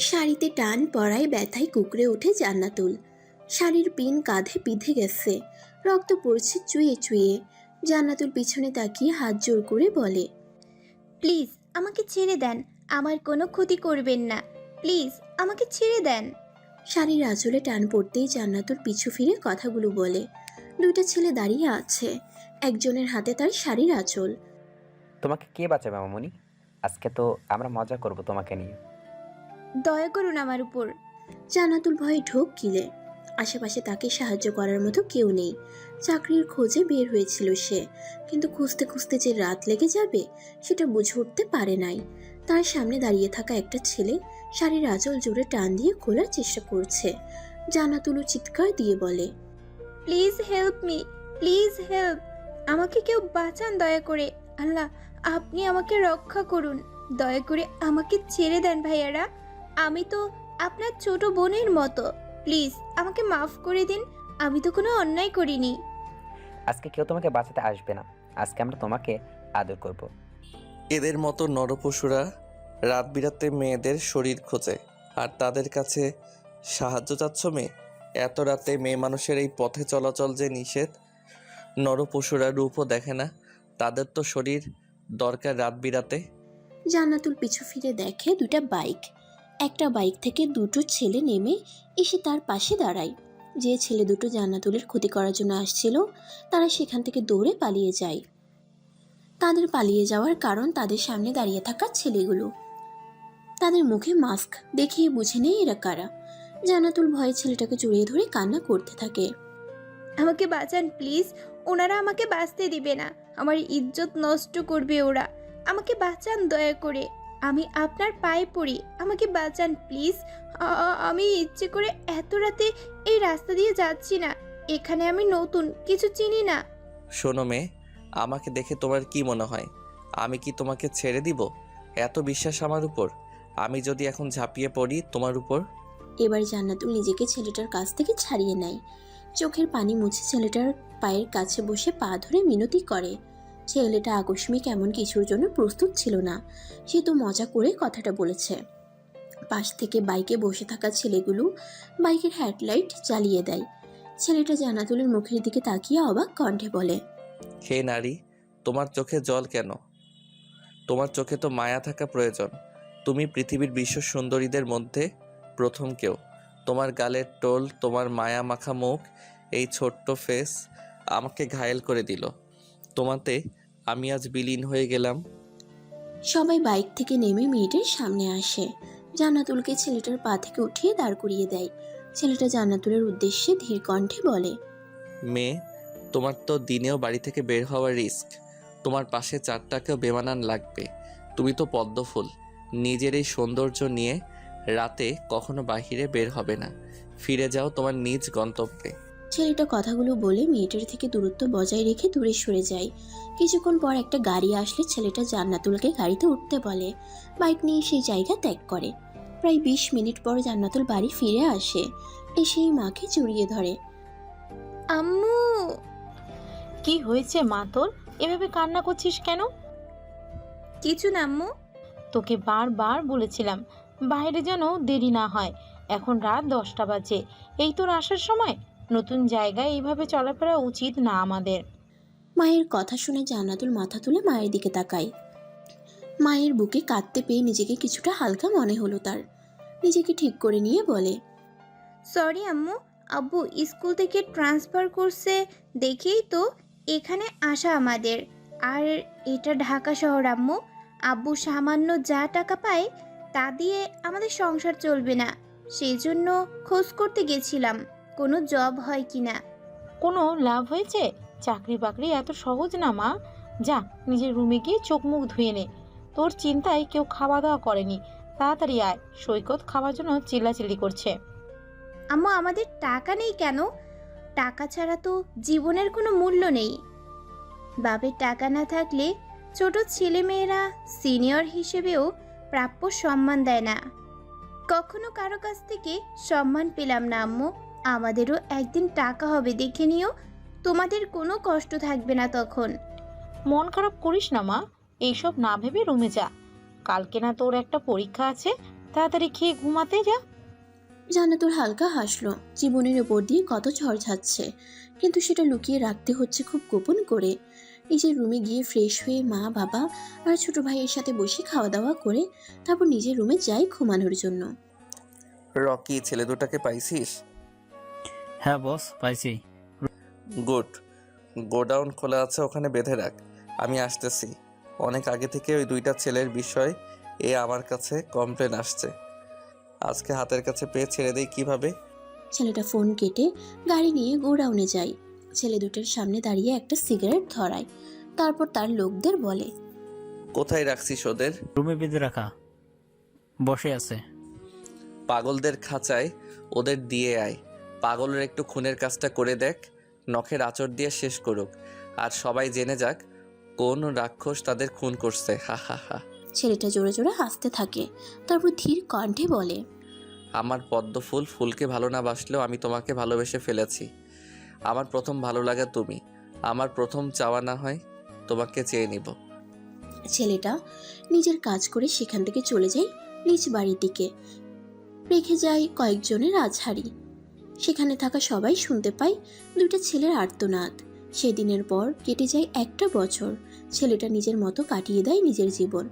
শাড়িতে টান পড়ায় ব্যথায় কুঁকড়ে ওঠে জান্নাতুল। শাড়ির পিন কাঁধে বিঁধে গেছে, রক্ত পড়ছে চুইয়ে চুইয়ে। জান্নাতুল পিছনে তাকিয়ে হাত জোর করে বলে, প্লিজ আমাকে ছেড়ে দেন, আমার কোনো ক্ষতি করবেন না, প্লিজ আমাকে ছেড়ে দেন। শাড়ির আঁচলে টান পড়তেই জান্নাতুল পিছু ফিরে কথাগুলো বলে। দুইটা ছেলে দাঁড়িয়ে আছে, একজনের হাতে তার শাড়ির আঁচল। তোমাকে কে বাঁচাবে মামুনি? আজকে তো আমরা মজা করব তোমাকে নিয়ে। দয়া করুন আমার উপর। জান্নাতুল ভয়ে ঢোক গিলে। আশেপাশে তাকে সাহায্য করার মতো কেউ নেই। চাকরির খোঁজে বের হয়েছিল সে, কিন্তু খুঁজতে খুঁজতে যে রাত লেগে যাবে সেটা বুঝে উঠতে পারে নাই। তার সামনে দাঁড়িয়ে থাকা একটা ছেলে শাড়ির আঁচল জুড়ে টান দিয়ে খোলার চেষ্টা করছে। জান্নাতুলও চিৎকার দিয়ে বলে, please help me, please help, আমাকে কেউ বাঁচান দয়া করে। আল্লাহ, আপনি আমাকে রক্ষা করুন, দয়া করে আমাকে ছেড়ে দেন ভাইয়ারা, আমি তো আপনার ছোট বোনের মতো, প্লিজ আমাকে মাফ করে দিন, আমি তো কোনো অন্যায় করিনি। আজকে কেউ তোমাকে বাঁচাতে আসবে না, আজকে আমরা তোমাকে আদর করব। এদের মতো নরপশুরা রাত বিরাতে মেয়েদের শরীর খোঁজে, আর তাদের কাছে সাহায্য চাচ্ছ মেয়ে? এত রাতে মেয়ে মানুষের এই পথে চলাচল যে নিষেধ। নরপশুরা রূপও দেখে না, তাদের তো শরীর দরকার রাত বিরাতে। জান্নাতুল পিছু ফিরে দেখে দুটা বাইক। একটা বাইক থেকে দুটো ছেলে নেমে এসে তার পাশে দাঁড়ায়। যে ছেলে দুটো জান্নাতুলের ক্ষতি করার জন্য আসছিল তারা সেখান থেকে দৌড়ে পালিয়ে যায়। তাদের পালিয়ে যাওয়ার কারণ তাদের সামনে দাঁড়িয়ে থাকা ছেলেগুলো। তাদের মুখে মাস্ক, দেখিয়ে বুঝে নেই এরা কারা। জান্নাতুল ভয়ে ছেলেটাকে জড়িয়ে ধরে কান্না করতে থাকে। আমাকে বাঁচান প্লিজ, ওনারা আমাকে বাঁচতে দিবে না, আমার ইজ্জত নষ্ট করবে ওরা, আমাকে বাঁচান দয়া করে, আমি আপনার পায়ে পড়ি, আমাকে বাঁচান প্লিজ। আমি ইচ্ছে করে এত রাতে এই রাস্তা দিয়ে যাচ্ছি না, এখানে আমি নতুন, কিছু চিনি না। শোনো মেয়ে, আমাকে দেখে তোমার কি মনে হয় আমি কি তোমাকে ছেড়ে দিব? এত বিশ্বাস আমার উপর? আমি যদি এখন ঝাঁপিয়ে পড়ি তোমার উপর? এবার জান্নাতুল নিজেকে ছেলেটার কাছ থেকে ছাড়িয়ে নেয়। চোখের পানি মুছে ছেলেটার পায়ের কাছে বসে পা ধরে মিনতি করে। ছেলেটা আকস্মিক এমন কিছুর জন্য প্রস্তুত ছিল না, সে তো মজা করে কথাটা বলেছে। পাশ থেকে বাইকে বসে থাকা ছেলেগুলো বাইকের হেডলাইট জ্বালিয়ে দেয়। ছেলেটা জান্নাতুলের মুখের দিকে তাকিয়ে অবাক কণ্ঠে বলে, হে নারী, তোমার চোখে জল কেন? তোমার চোখে তো মায়া থাকা প্রয়োজন। তুমি পৃথিবীর বিশ্ব সুন্দরীদের মধ্যে প্রথম কেউ। তোমার গালের টোল, তোমার মায়া মাখা মুখ, এই ছোট্ট ফেস আমাকে ঘায়েল করে দিল। তোমাতে আমি আজ বিলীন হয়ে গেলাম। সবাই বাইক থেকে নেমে মেয়েটার সামনে আসে। জান্নাতুলকে ছেলেটার পা থেকে উঠিয়ে দাঁড় করিয়ে দেয়। ছেলেটা জান্নাতুলের উদ্দেশ্যে ধীর কণ্ঠে বলে, মেয়ে, তোমার তো দিনেও বাড়ি থেকে বের হওয়ার রিস্ক, তোমার পাশে চারটাকেও বেমানান লাগবে। তুমি তো পদ্মফুল, নিজের এই সৌন্দর্য নিয়ে রাতে কখনো বাহিরে বের হবে না। ফিরে যাও তোমার নিজ গন্তব্যে। ছেলেটা কথাগুলো বলে মেয়েটার থেকে দূরত্ব বজায় রেখে দূরে সরে যায়। কিছুক্ষণ পর একটা গাড়ি আসলে ছেলেটা জান্নাতুলকে গাড়িতে উঠতে বলে। বাইক নিয়ে সেই জায়গা ত্যাগ করে। প্রায় 20 মিনিট পর জান্নাতুল বাড়ি ফিরে আসে, এসেই মাকে জড়িয়ে ধরে। আম্মু। কি হয়েছে মা তোর? এভাবে কান্না করছিস কেন? কিছু না আম্মু। তোকে বারবার বলেছিলাম বাইরে যেন দেরি না হয়, এখন রাত 10টা বাজে, এই তোর আসার সময়। নতুন জায়গায় এইভাবে চলাফেরা উচিত না আমাদের। মায়ের কথা শুনে জান্নাতুল মাথা তুলে মায়ের দিকে তাকায়। মায়ের বুকে কাঁদতে পেয়ে নিজেকে কিছুটা হালকা মনে হলো তার। নিজেকে ঠিক করে নিয়ে বলে, সরি আম্মু, আব্বু স্কুল থেকে ট্রান্সফার করছে দেখেই তো এখানে আসা আমাদের। আর এটা ঢাকা শহর আম্মু, আব্বু সামান্য যা টাকা পায় তা দিয়ে আমাদের সংসার চলবে না, সেই জন্য খোঁজ করতে গেছিলাম কোনো জব হয় কিনা। কোনো লাভ হয়েছে? চাকরি বাকরি এত সহজ না মা। যা নিজের রুমে গিয়ে চোখ মুখ ধুয়ে নে, তোর চিন্তায় কেউ খাওয়া দাওয়া করেনি। তাড়াতাড়ি আয়, সৈকত খাওয়ার জন্য চিল্লাচিল্লি করছে। আম্মু আমাদের টাকা নেই কেন? টাকা ছাড়া তো জীবনের কোনো মূল্য নেই। বাপের টাকা না থাকলে ছোট ছেলেমেয়েরা সিনিয়র হিসেবেও প্রাপ্য সম্মান দেয় না। কখনো কারো কাছ থেকে সম্মান পেলাম না আম্মু, আমাদেরও একদিন টাকা হবে দেখে নিও, তোমাদের কোনো কষ্ট থাকবে না তখন। মন খারাপ করিস না মা, এইসব না ভেবে রুমে যা। কালকে না তোর একটা পরীক্ষা আছে, তাড়াতাড়ি খেয়ে ঘুমাতে যা। জান্নাতুল হালকা হাসলো। জীবনের উপর দিয়ে কত ঝড় যাচ্ছে, কিন্তু সেটা লুকিয়ে রাখতে হচ্ছে খুব গোপন করে। নিজের রুমে গিয়ে ফ্রেশ হয়ে মা বাবা আর ছোট ভাইয়ের সাথে বসে খাওয়া দাওয়া করে তারপর নিজের রুমে যাই ঘুমানোর জন্য। রকি, ছেলে দুটাকে পাইছিস? হ্যাঁ বস, পাইছি। গুড। গোডাউন খোলা আছে, ওখানে বেঁধে রাখ, আমি আসতেছি। অনেক আগে থেকে ওই দুইটা ছেলের বিষয় আমার কাছে কমপ্লেন আসছে। আজকে হাতের কাছে পেয়ে ছেড়ে দেই কিভাবে? ছেলেটা ফোন কেটে গাড়ি নিয়ে গোডাউনে যায়। ছেলে দুটোর সামনে দাঁড়িয়ে একটা সিগারেট ধরায়, তারপর তার লোকদের বলে, কোথায় রাখছিস ওদের? রুমে বেঁধে রাখা, বসে আছে। পাগলদের খাঁচায় ওদের দিয়ে আয়। পাগলের একটু খুনের কাজটা করে দেখ, নখের আঁচড় দিয়ে শেষ করুক, আর সবাই জেনে যাক কোন রাক্ষস তাদের খুন করছে। হা হা হা। ছেলেটা জোরে জোরে হাসতে থাকে, তারপর ধীর কণ্ঠে বলে, আমার পদ্ম ফুল, ফুলকে ভালো না বাসলেও আমি তোমাকে ভালোবেসে ফেলেছি। আমার প্রথম ভালো লাগা তুমি, আমার প্রথম চাওয়া না হয় তোমাকে চেয়ে নিব। ছেলেটা নিজের কাজ করে সেখান থেকে চলে যায় নিজ বাড়ির দিকে। রেখে যায় কয়েকজনের আজহারি। সেখানে থাকা সবাই শুনতে পায় দুইটা ছেলের আর্তনাদ। সেদিনের পর কেটে যায় একটা বছর। ছেলেটা নিজের মতো কাটিয়ে দেয় নিজের জীবন,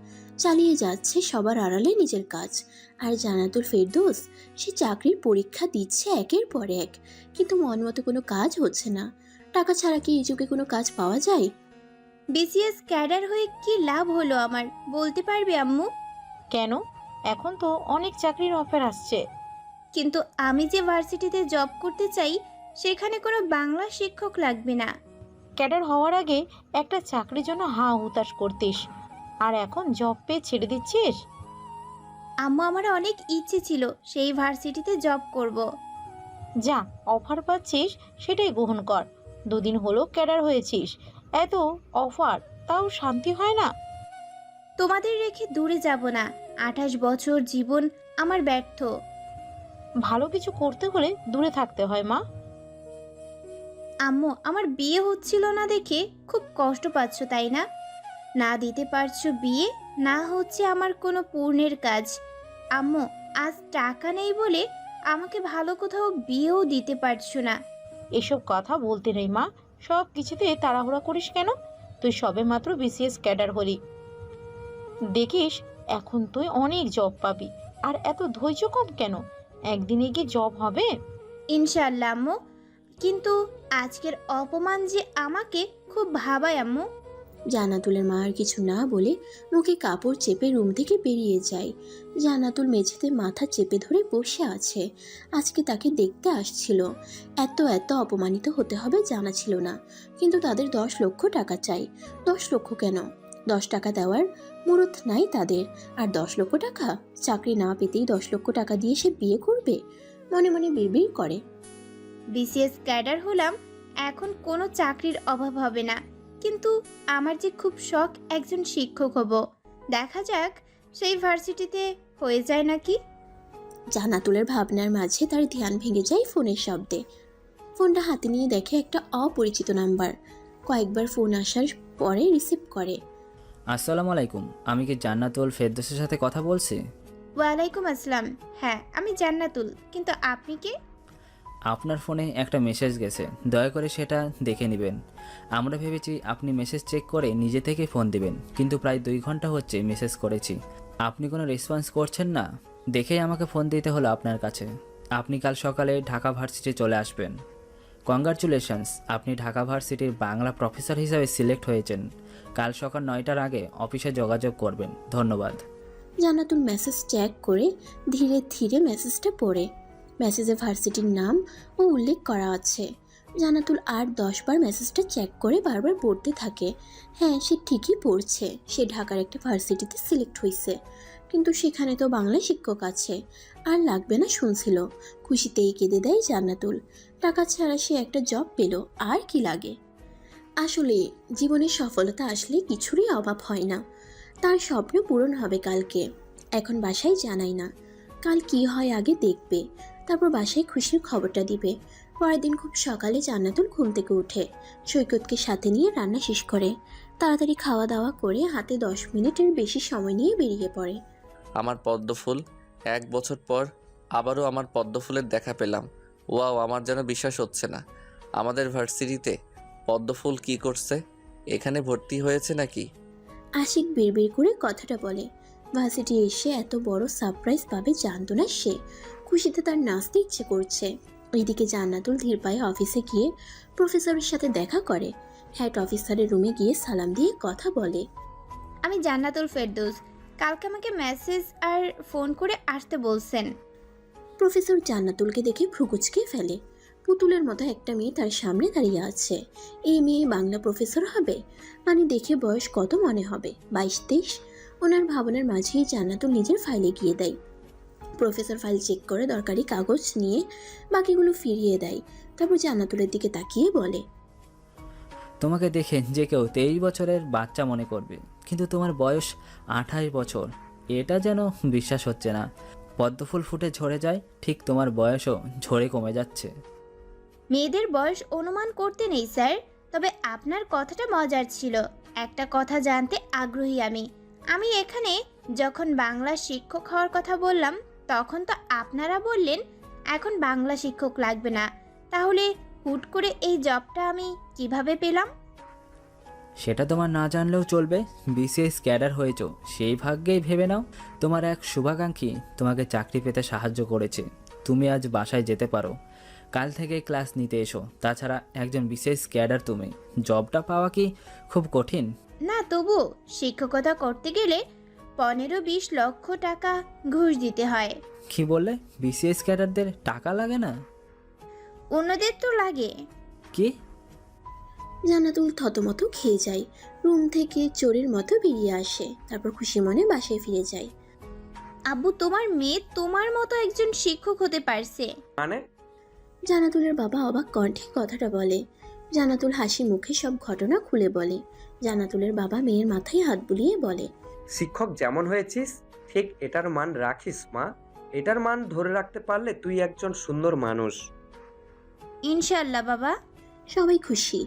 চালিয়ে যাচ্ছে সবার আড়ালে নিজের কাজ। আর জান্নাতুল ফেরদৌস, সে চাকরির পরীক্ষা দিচ্ছে একের পর এক, কিন্তু মন মতো কোনো কাজ হচ্ছে না। টাকা ছাড়া কি এই যুগে কোনো কাজ পাওয়া যায়? বিসিএস ক্যাডার হয়ে কি লাভ হলো আমার, বলতে পারবে আম্মু? কেন? এখন তো অনেক চাকরির অফার আসছে। কিন্তু আমি যে ভার্সিটিতে জব করতে চাই সেখানে কোনো বাংলা শিক্ষক লাগবে না। ক্যাডার হওয়ার আগে একটা চাকরির জন্য হা হুতাশ করতিস, আর এখন জব পেয়ে ছেড়ে দিচ্ছিস? আম্মু, আমার অনেক ইচ্ছে ছিল সেই ভার্সিটিতে জব করব। যা অফার পাচ্ছিস সেটাই গ্রহণ কর। দুদিন হলো ক্যাডার হয়েছিস, এত অফার তাও শান্তি হয় না? তোমাদের রেখে দূরে যাব না। 28 বছর জীবন আমার ব্যর্থ। ভালো কিছু করতে হলে দূরে থাকতে হয় মা। আম্মু, আমার বিয়ে হচ্ছিল না দেখে খুব কষ্ট পাচ্ছ তাই না? না দিতে পারছো বিয়ে, না হচ্ছে আমার কোনো পূর্ণের কাজ। আম্মু, আজ টাকা নেই বলে আমাকে ভালো কোথাও বিয়েও দিতে পারছো না। এসব কথা বলতে নেই মা, সব কিছুতে তাড়াহুড়া করিস কেন? তুই সবে মাত্র বিসিএস ক্যাডার হলি, দেখিস এখন তুই অনেক জব পাবি। আর এত ধৈর্য কম কেন? একদিনে গিয়ে জব হবে। ইনশাআল্লাহ আম্মু, কিন্তু আজকের অপমান যে আমাকে খুব ভাবায় আম্মু। জান্নাতুলের মা আর কিছু না বলে মুখে কাপড় চেপে রুম থেকে বেরিয়ে যায়। জান্নাতুল মেঝেতে মাথা চেপে ধরে বসে আছে। আজকে তাকে দেখতে আসছিল। এত এত অপমানিত হতে হবে জানা ছিল না, কিন্তু তাদের 10 লক্ষ টাকা চাই। 10 লক্ষ কেন? 10 টাকা দেওয়ার মুরত নাই তাদের। আর 10 লক্ষ টাকা? চাকরি না পেতেই 10 লক্ষ টাকা দিয়ে সে বিয়ে করবে? মনে মনে বিড়বিড় করে। বিসিএস ক্যাডার হলাম, এখন কোনো চাকরির অভাব হবে না। কিন্তু আমার যে খুব শখ একজন শিক্ষক হব। দেখা যাক সেই ভার্সিটিতে হয়ে যায় নাকি। জান্নাতুলের ভাবনার মাঝে তার ধ্যান ভেঙে যায় ফোনের শব্দে। ফোনটা হাতে নিয়ে দেখে একটা অপরিচিত নাম্বার। কয়েকবার ফোন আসার পরে রিসিভ করে। আসসালামু আলাইকুম, আমি কি জান্নাতুল ফেরদৌসের সাথে কথা বলছি? ওয়ালাইকুম আসসালাম। হ্যাঁ, আমি জান্নাতুল, কিন্তু আপনি কে? আপনার ফোনে একটা মেসেজ গেছে, দয়া করে সেটা দেখে নেবেন। আমরা ভেবেছি আপনি মেসেজ চেক করে নিজে থেকে ফোন দিবেন, কিন্তু প্রায় 2 ঘন্টা হচ্ছে মেসেজ করেছি, আপনি কোনো রেসপন্স করছেন না। দেখেই আমাকে ফোন দিতে হলো আপনার কাছে। আপনি কাল সকালে ঢাকা ভার্সিটি চলে আসবেন। কংগ্রাচুলেশনস, আপনি ঢাকা ভার্সিটির বাংলা প্রফেসর হিসাবে সিলেক্ট হয়েছেন। কাল সকাল 9টার আগে অফিসে যোগাযোগ করবেন। ধন্যবাদ। জান্নাতুল মেসেজ চেক করে ধীরে ধীরে মেসেজটা পড়ে। মেসেজে ভার্সিটির নাম ও উল্লেখ করা আছে। জান্নাতুল আর 10 বার মেসেজটা চেক করে বারবার পড়তে থাকে। হ্যাঁ, সে ঠিকই পড়ছে। সে ঢাকার একটা ভার্সিটিতে সিলেক্ট হয়েছে, কিন্তু সেখানে তো বাংলা শিক্ষক আছে। আর লাগবে না শুনছিল। খুশিতেই কেঁদে দেয় জান্নাতুল। টাকা ছাড়া সে একটা জব পেল, আর কি লাগে? আসলে জীবনের সফলতা আসলে কিছুরই অভাব হয় না। তার স্বপ্ন পূরণ হবে কালকে। এখন বাসায় জানাই না, কাল কি হয় আগে দেখবে, তারপর বাসায় খুশির খবরটা দিবে। পরের দিন খুব সকালে জান্নাতুল ঘুম থেকে উঠে সৈকতকে সাথে নিয়ে রান্না শেষ করে তাড়াতাড়ি খাওয়া দাওয়া করে হাতে 10 মিনিটের বেশি সময় নিয়ে বেরিয়ে পড়ে। আমার পদ্ম ফুল, 1 বছর পর আবারও আমার পদ্মফুলের দেখা পেলাম। ওয়াও, আমার যেন বিশ্বাস হচ্ছে না। আমাদের ভার্সিটিতে পদ্মফুল কি করছে? এখানে ভর্তি হয়েছে নাকি? আশিক বিড়বিড় করে কথাটা বলে। ভার্সিটি এসে এত বড় সারপ্রাইজ পাবে জানতো না সে। খুশিতে তার নাচতে ইচ্ছে করছে। এইদিকে জান্নাতুল ধীর পায়ে অফিসে গিয়ে প্রফেসরের সাথে দেখা করে। হেড অফিসারের রুমে গিয়ে সালাম দিয়ে কথা বলে। আমি জান্নাতুল ফেরদৌস। কালকে আমাকে মেসেজ আর ফোন করে আসতে বলছেন। প্রফেসর জান্নাতুলকে দেখে ভ্রুকুচকে ফেলে। পুতুলের মতো একটা মেয়ে তার সামনে দাঁড়িয়ে আছে। এই মেয়ে বাংলা প্রফেসর হবে? মানে দেখে বয়স কত মনে হবে, 22-23? ওনার ভাবনার মাঝেই জান্নাতুল নিজের ফাইলে গিয়ে দেয়। প্রফেসর ফাইল চেক করে দরকারি কাগজ নিয়ে বাকিগুলো ফিরিয়ে দেয়। তারপর জান্নাতুলের দিকে তাকিয়ে বলে, তোমাকে দেখে যে কেউ 23 বছরের বাচ্চা মনে করবে, কিন্তু তোমার বয়স 28 বছর। এটা যেন বিশ্বাস হচ্ছে না। পদ্মফুল ফুটে ঝরে যায়, ঠিক তোমার বয়সও ঝরে কমে যাচ্ছে। মেয়েদের বয়স অনুমান করতে নেই স্যার, তবে আপনার কথাটা মজার ছিল। একটা কথা জানতে আগ্রহী আমি এখানে যখন বাংলা শিক্ষক হওয়ার কথা বললাম, তখন তো আপনারা বললেন এখন বাংলা শিক্ষক লাগবে না। তাহলে হুট করে এই জবটা আমি কিভাবে পেলাম? সেটা তোমার না জানলেও চলবে। বিসিএস ক্যাডার হয়েছো, সেই ভাগ্যেই ভেবে নাও। তোমার এক শুভাকাঙ্ক্ষী তোমাকে চাকরি পেতে সাহায্য করেছে। তুমি আজ বাসায় যেতে পারো। কাল থেকে ক্লাস নিতে এসো। তাছাড়া একজন বিসিএস ক্যাডার তুমি, জবটা পাওয়া কি খুব কঠিন? না, তবু শিক্ষকতা করতে গেলে 15-20 লক্ষ টাকা ঘুষ দিতে হয়। কি বললে? বিসিএস ক্যাডারদের টাকা লাগে না? অন্যদের তো লাগে। কি? জান্নাতুল থতমত খেয়ে যায়। রুম থেকে চোরের মতো বেরিয়ে আসে। তারপর খুশি মনে বাসায় ফিরে যায়। আব্বু, তোমার মেয়ে তোমার মতো একজন শিক্ষক হতে পারছে। মানে? জান্নাতুলের বাবা অবাক কণ্ঠে কথাটা বলে। জান্নাতুল হাসি মুখে সব ঘটনা খুলে বলে। জান্নাতুলের বাবা মেয়ের মাথায় হাত বুলিয়ে বলে, শিক্ষক যেমন হয়েছিস ঠিক এটার মান রাখিস মা। এটার মান ধরে রাখতে পারলে তুই একজন সুন্দর মানুষ। ইনশাল্লাহ বাবা। সবাই খুশি।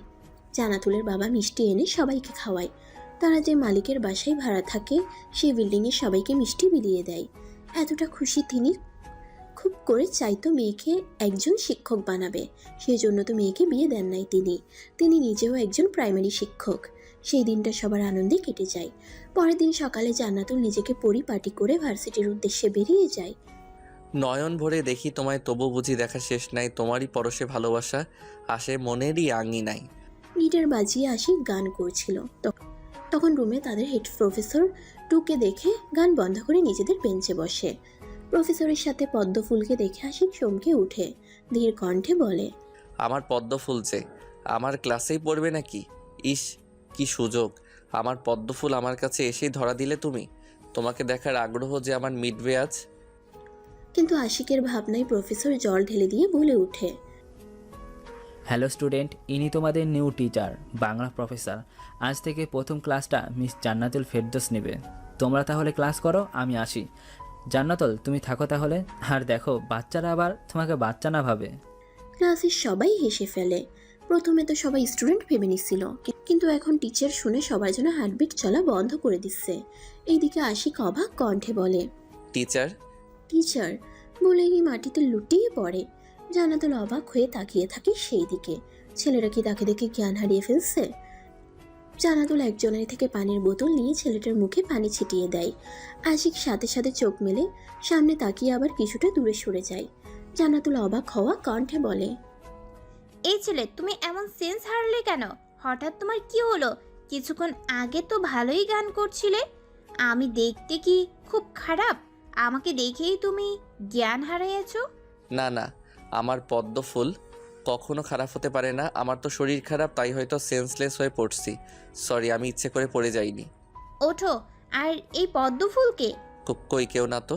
জান্নাতুলের বাবা মিষ্টি এনে সবাইকে খাওয়ায়। তারা যে মালিকের বাসায় ভাড়া থাকে সেই বিল্ডিংয়ে সবাইকে মিষ্টি বিলিয়ে দেয়। এতটা খুশি তিনি। খুব করে চাইতো মেয়েকে একজন শিক্ষক বানাবে। সেই জন্য তো মেয়েকে বিয়ে দেন নাই তিনি নিজেও একজন প্রাইমারি শিক্ষক। সেই দিনটা সবার আনন্দে কেটে যায়। পরের দিন সকালে জান্নাতুল নিজেকে পরিপাটি করে ভার্সিটির উদ্দেশ্যে বেরিয়ে যায়। নয়ন ভরে দেখি তোমায়, তবু বুঝি দেখা শেষ নাই। তোমারই পরশে ভালোবাসা আসে মনেরই আঙিনায়। গিটার বাজিয়ে আশিক গান করছিল। তখন রুমে তাদের হেড প্রফেসর টুকে দেখে গান বন্ধ করে নিজেদের বেঞ্চে বসে। প্রফেসরের সাথে পদ্মফুলকে দেখে আশিক চমকে উঠে ধীর কণ্ঠে বলে, আমার পদ্মফুল যে আমার ক্লাসেই পড়বে নাকি? ইস, কি সুযোগ! আমার পদ্মফুল আমার কাছে এসেই ধরা দিলে তুমি। তোমাকে দেখার আগ্রহ যে আমার মিটবে আজ। কিন্তু আশিকের ভাবনায় প্রফেসর জল ঢেলে দিয়ে বলে ওঠে, হ্যালো স্টুডেন্ট, ইনি তোমাদের নিউ টিচার, বাংলা প্রফেসর। আজ থেকে প্রথম ক্লাসটা মিস জান্নাতুল ফেরদৌস নেবে। তোমরা তাহলে ক্লাস করো, আমি আসি। জান্নাতুল, তুমি থাকো তাহলে। আর দেখো বাচ্চারা আবার তোমাকে বাচ্চা না ভাবে। ক্লাসের সবাই হেসে ফেলে। প্রথমে তো সবাই স্টুডেন্ট ভেবে নিচ্ছিল, কিন্তু এখন টিচার শুনে সবার জন্য হার্টবিট চলা বন্ধ করে দিচ্ছে। এইদিকে আশিক অবাক কণ্ঠে বলে, টিচার? টিচার বলেই মাটিতে লুটিয়ে পড়ে। জান্নাতুল অবাক হয়ে তাকিয়ে থাকে সেই দিকে। ছেলেরা কি তাকে দেখে জ্ঞান হারিয়ে ফেলছে? জান্নাতুল একজনের থেকে পানির বোতল নিয়ে ছেলেটার মুখে পানি ছিটিয়ে দেয়। আশিক সাথে সাথে চোখ মেলে সামনে তাকিয়ে আবার কিছুটা দূরে সরে যায়। জান্নাতুল অবাক হওয়া কণ্ঠে বলে, এই ছেলে, তুমি এমন সেন্স হারালে কেন? হঠাৎ তোমার কি হলো? কিছুক্ষণ আগে তো ভালোই গান করছিলে। আমি দেখতে কি খুব খারাপ? আমাকে দেখেই তুমি জ্ঞান হারিয়েছো? না না, আমার পদ্মফুল কখনো খারাপ হতে পারে না। আমার তো শরীর খারাপ, তাই হয়তো সেন্সলেস হয়ে পড়ছি। সরি, আমি ইচ্ছে করে পড়ে যাইনি। ওঠো। আর এই পদ্মফুলকে? কই, কেউ না তো।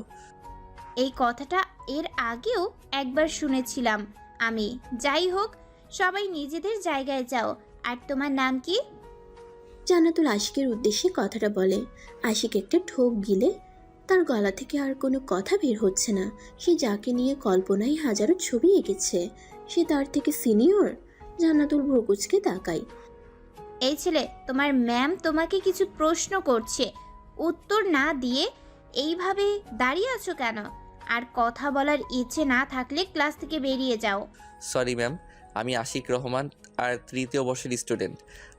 এই কথাটা এর আগেও একবার শুনেছিলাম আমি। যাই হোক, সবাই নিজেদের জায়গায় যাও। আর তোমার নাম কি? জান্নাতুল আশিকের উদ্দেশ্যে কথাটা বলে। আশিক একটা ঠোক গিলে। তার গলা থেকে আর কোনো কথা বের হচ্ছে না। সে যাকে নিয়ে কল্পনায় হাজারো ছবি এঁকেছে, সে তার থেকে সিনিয়র। জান্নাতুল ভ্রুকুচকে তাকায়। এই ছেলে, তোমার ম্যাম তোমাকে কিছু প্রশ্ন করছে, উত্তর না দিয়ে এইভাবে দাঁড়িয়ে আছো কেন? আর কথা বলার ইচ্ছে না থাকলে ক্লাস থেকে বেরিয়ে যাও। সরি ম্যাম, আমি আশিক রহমান আর 3য় বর্ষের স্টুডেন্ট।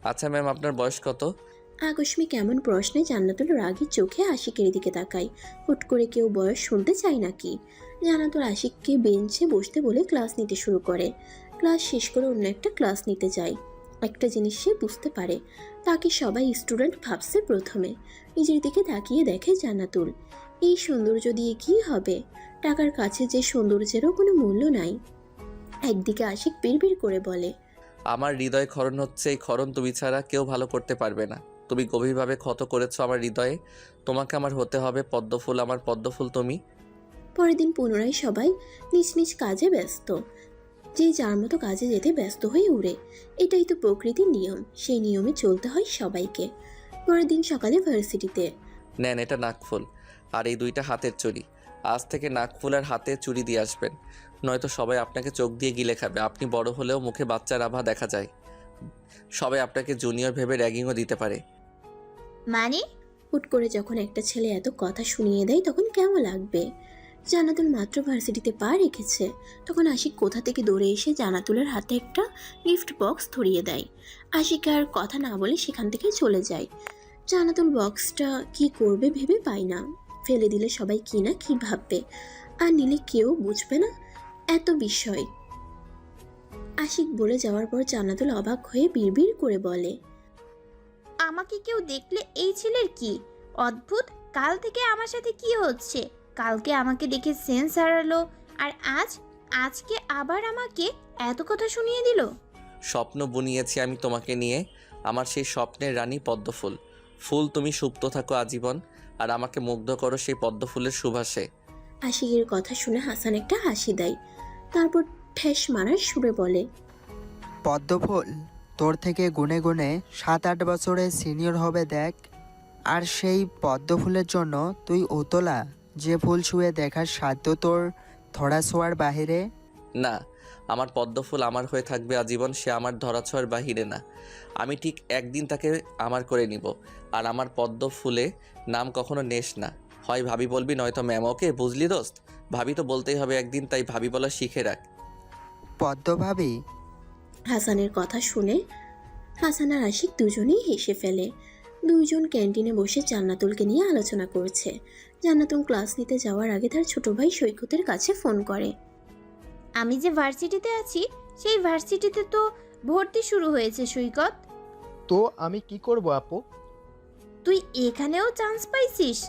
আচ্ছা ম্যাম, আপনার বয়স কত? আকস্মিক এমন প্রশ্নে জান্নাতুল রাগী চোখে আশিকের দিকে তাকায়। হুট করে কেউ বয়স শুনতে চায় নাকি? জান্নাতুল আশিককে বেঞ্চে বসতে বলে ক্লাস নিতে শুরু করে। ক্লাস শেষ করে অন্য একটা ক্লাস নিতে যায়। একটা জিনিস সে বুঝতে পারে, তাকে সবাই স্টুডেন্ট ভাবছে প্রথমে। নিজের দিকে তাকিয়ে দেখে জান্নাতুল। এই সৌন্দর্য দিয়ে কী হবে? টাকার কাছে যে সৌন্দর্যেরও কোনো মূল্য নাই। একদিকে আশিক বিড়বিড় করে বলে, আমার হৃদয় ক্ষরণ হচ্ছে, এই ক্ষরণ তুমি ছাড়া কেউ ভালো করতে পারবে না। তুমি গভীরভাবে ক্ষত করেছো আমার হৃদয়ে। তোমাকে আমার হতে হবে পদ্মফুল, আমার পদ্মফুল তুমি। পরের দিন পুনরায় সবাই নিজ নিজ কাজে ব্যস্ত। যে যার মতো কাজে যেতে ব্যস্ত হয়ে উড়ে। এটাই তো প্রকৃতির নিয়ম, সেই নিয়মে চলতে হয় সবাইকে। পরের দিন সকালে ভার্সিটিতে। নেন, এটা নাকফুল আর এই 2টা হাতের চুড়ি। আজ থেকে নাকফুল আর হাতে চুড়ি দিয়ে আসবেন, নয়তো সবাই আপনাকে চোখ দিয়ে গিলে খাবে। আপনি বড় হলেও মুখে বাচ্চার আভা দেখা যায়। সবাই আপনাকে জুনিয়র ভেবে র্যাগিংও দিতে পারে। মানে? হুট করে যখন একটা ছেলে এত কথা শুনিয়ে দেয় তখন কেমন লাগবে? জান্নাতুল মাত্র ভার্সিটিতে পা রেখেছে, তখন আশিক কোথা থেকে দৌড়ে এসে জান্নাতুলের হাতে একটা গিফট বক্স ধরিয়ে দেয়। আশিক আর কথা না বলে সেখান থেকে চলে যায়। জান্নাতুল বক্সটা কি করবে ভেবে পায় না। ফেলে দিলে সবাই কি না কি ভাববে, আর নিলে কেউ বুঝবে না এত বিষয়। আশিক বলে যাওয়ার পর জান্নাতুল অবাক হয়ে বিড়বিড় করে বলে, আমাকে কেউ দেখলে এই ছেলের কি অদ্ভুত, কাল থেকে আমার সাথে কি হচ্ছে? কালকে আমাকে দেখে সেন্স হারালো, আর আজকে আবার আমাকে এত কথা শুনিয়ে দিল। স্বপ্ন বুনিয়েছি আমি তোমাকে নিয়ে, আমার সেই স্বপ্নের রানী পদ্মফুল। ফুল তুমি সুপ্ত থাকো আজীবন, আর আমাকে মুগ্ধ করো সেই পদ্মফুলের সুবাসে। আশিকের কথা শুনে হাসান একটা হাসি দেয়, তারপর ঠেস মারার সুরে বলে, পদ্মফুল, তোর থেকে গুনে গুনে 7-8 বছরের সিনিয়র হবে দেখ। আর সেই পদ্মফুলের জন্য তুই উতলা, যে ফুল ছুঁয়ে দেখার সাধ্য তোর ধরা ছোঁয়ার বাহিরে। না, আমার পদ্মফুল আমার হয়ে থাকবে আজীবন, সে আমার ধরাছোঁয়ার বাহিরে না। আমি ঠিক একদিন তাকে আমার করে নিব। আর আমার পদ্মফুলে নাম কখনো নেস না, হয় ভাবি বলবি নয়তো ম্যাম। ওকে বুঝলি দোস্ত? ভাবি তো বলতেই হবে একদিন, তাই ভাবি বলা শিখে রাখ। পদ্ম ভাবি? হাসানের কথা শুনে হাসান আর আশিক দুজনেই হেসে ফেলে। দুইজন ক্যান্টিনে বসে জান্নাতুলকে নিয়ে আলোচনা করছে। জান্নাতুল ক্লাস নিতে যাওয়ার আগে তার ছোট ভাই সৈকতের কাছে ফোন করে। আমি যে ভার্সিটিতে আছি সেই ভার্সিটিতে তো ভর্তি শুরু হয়েছে সৈকত। তো আমি কি করব আপু? তুই এখানেও চান্স পাইছিস?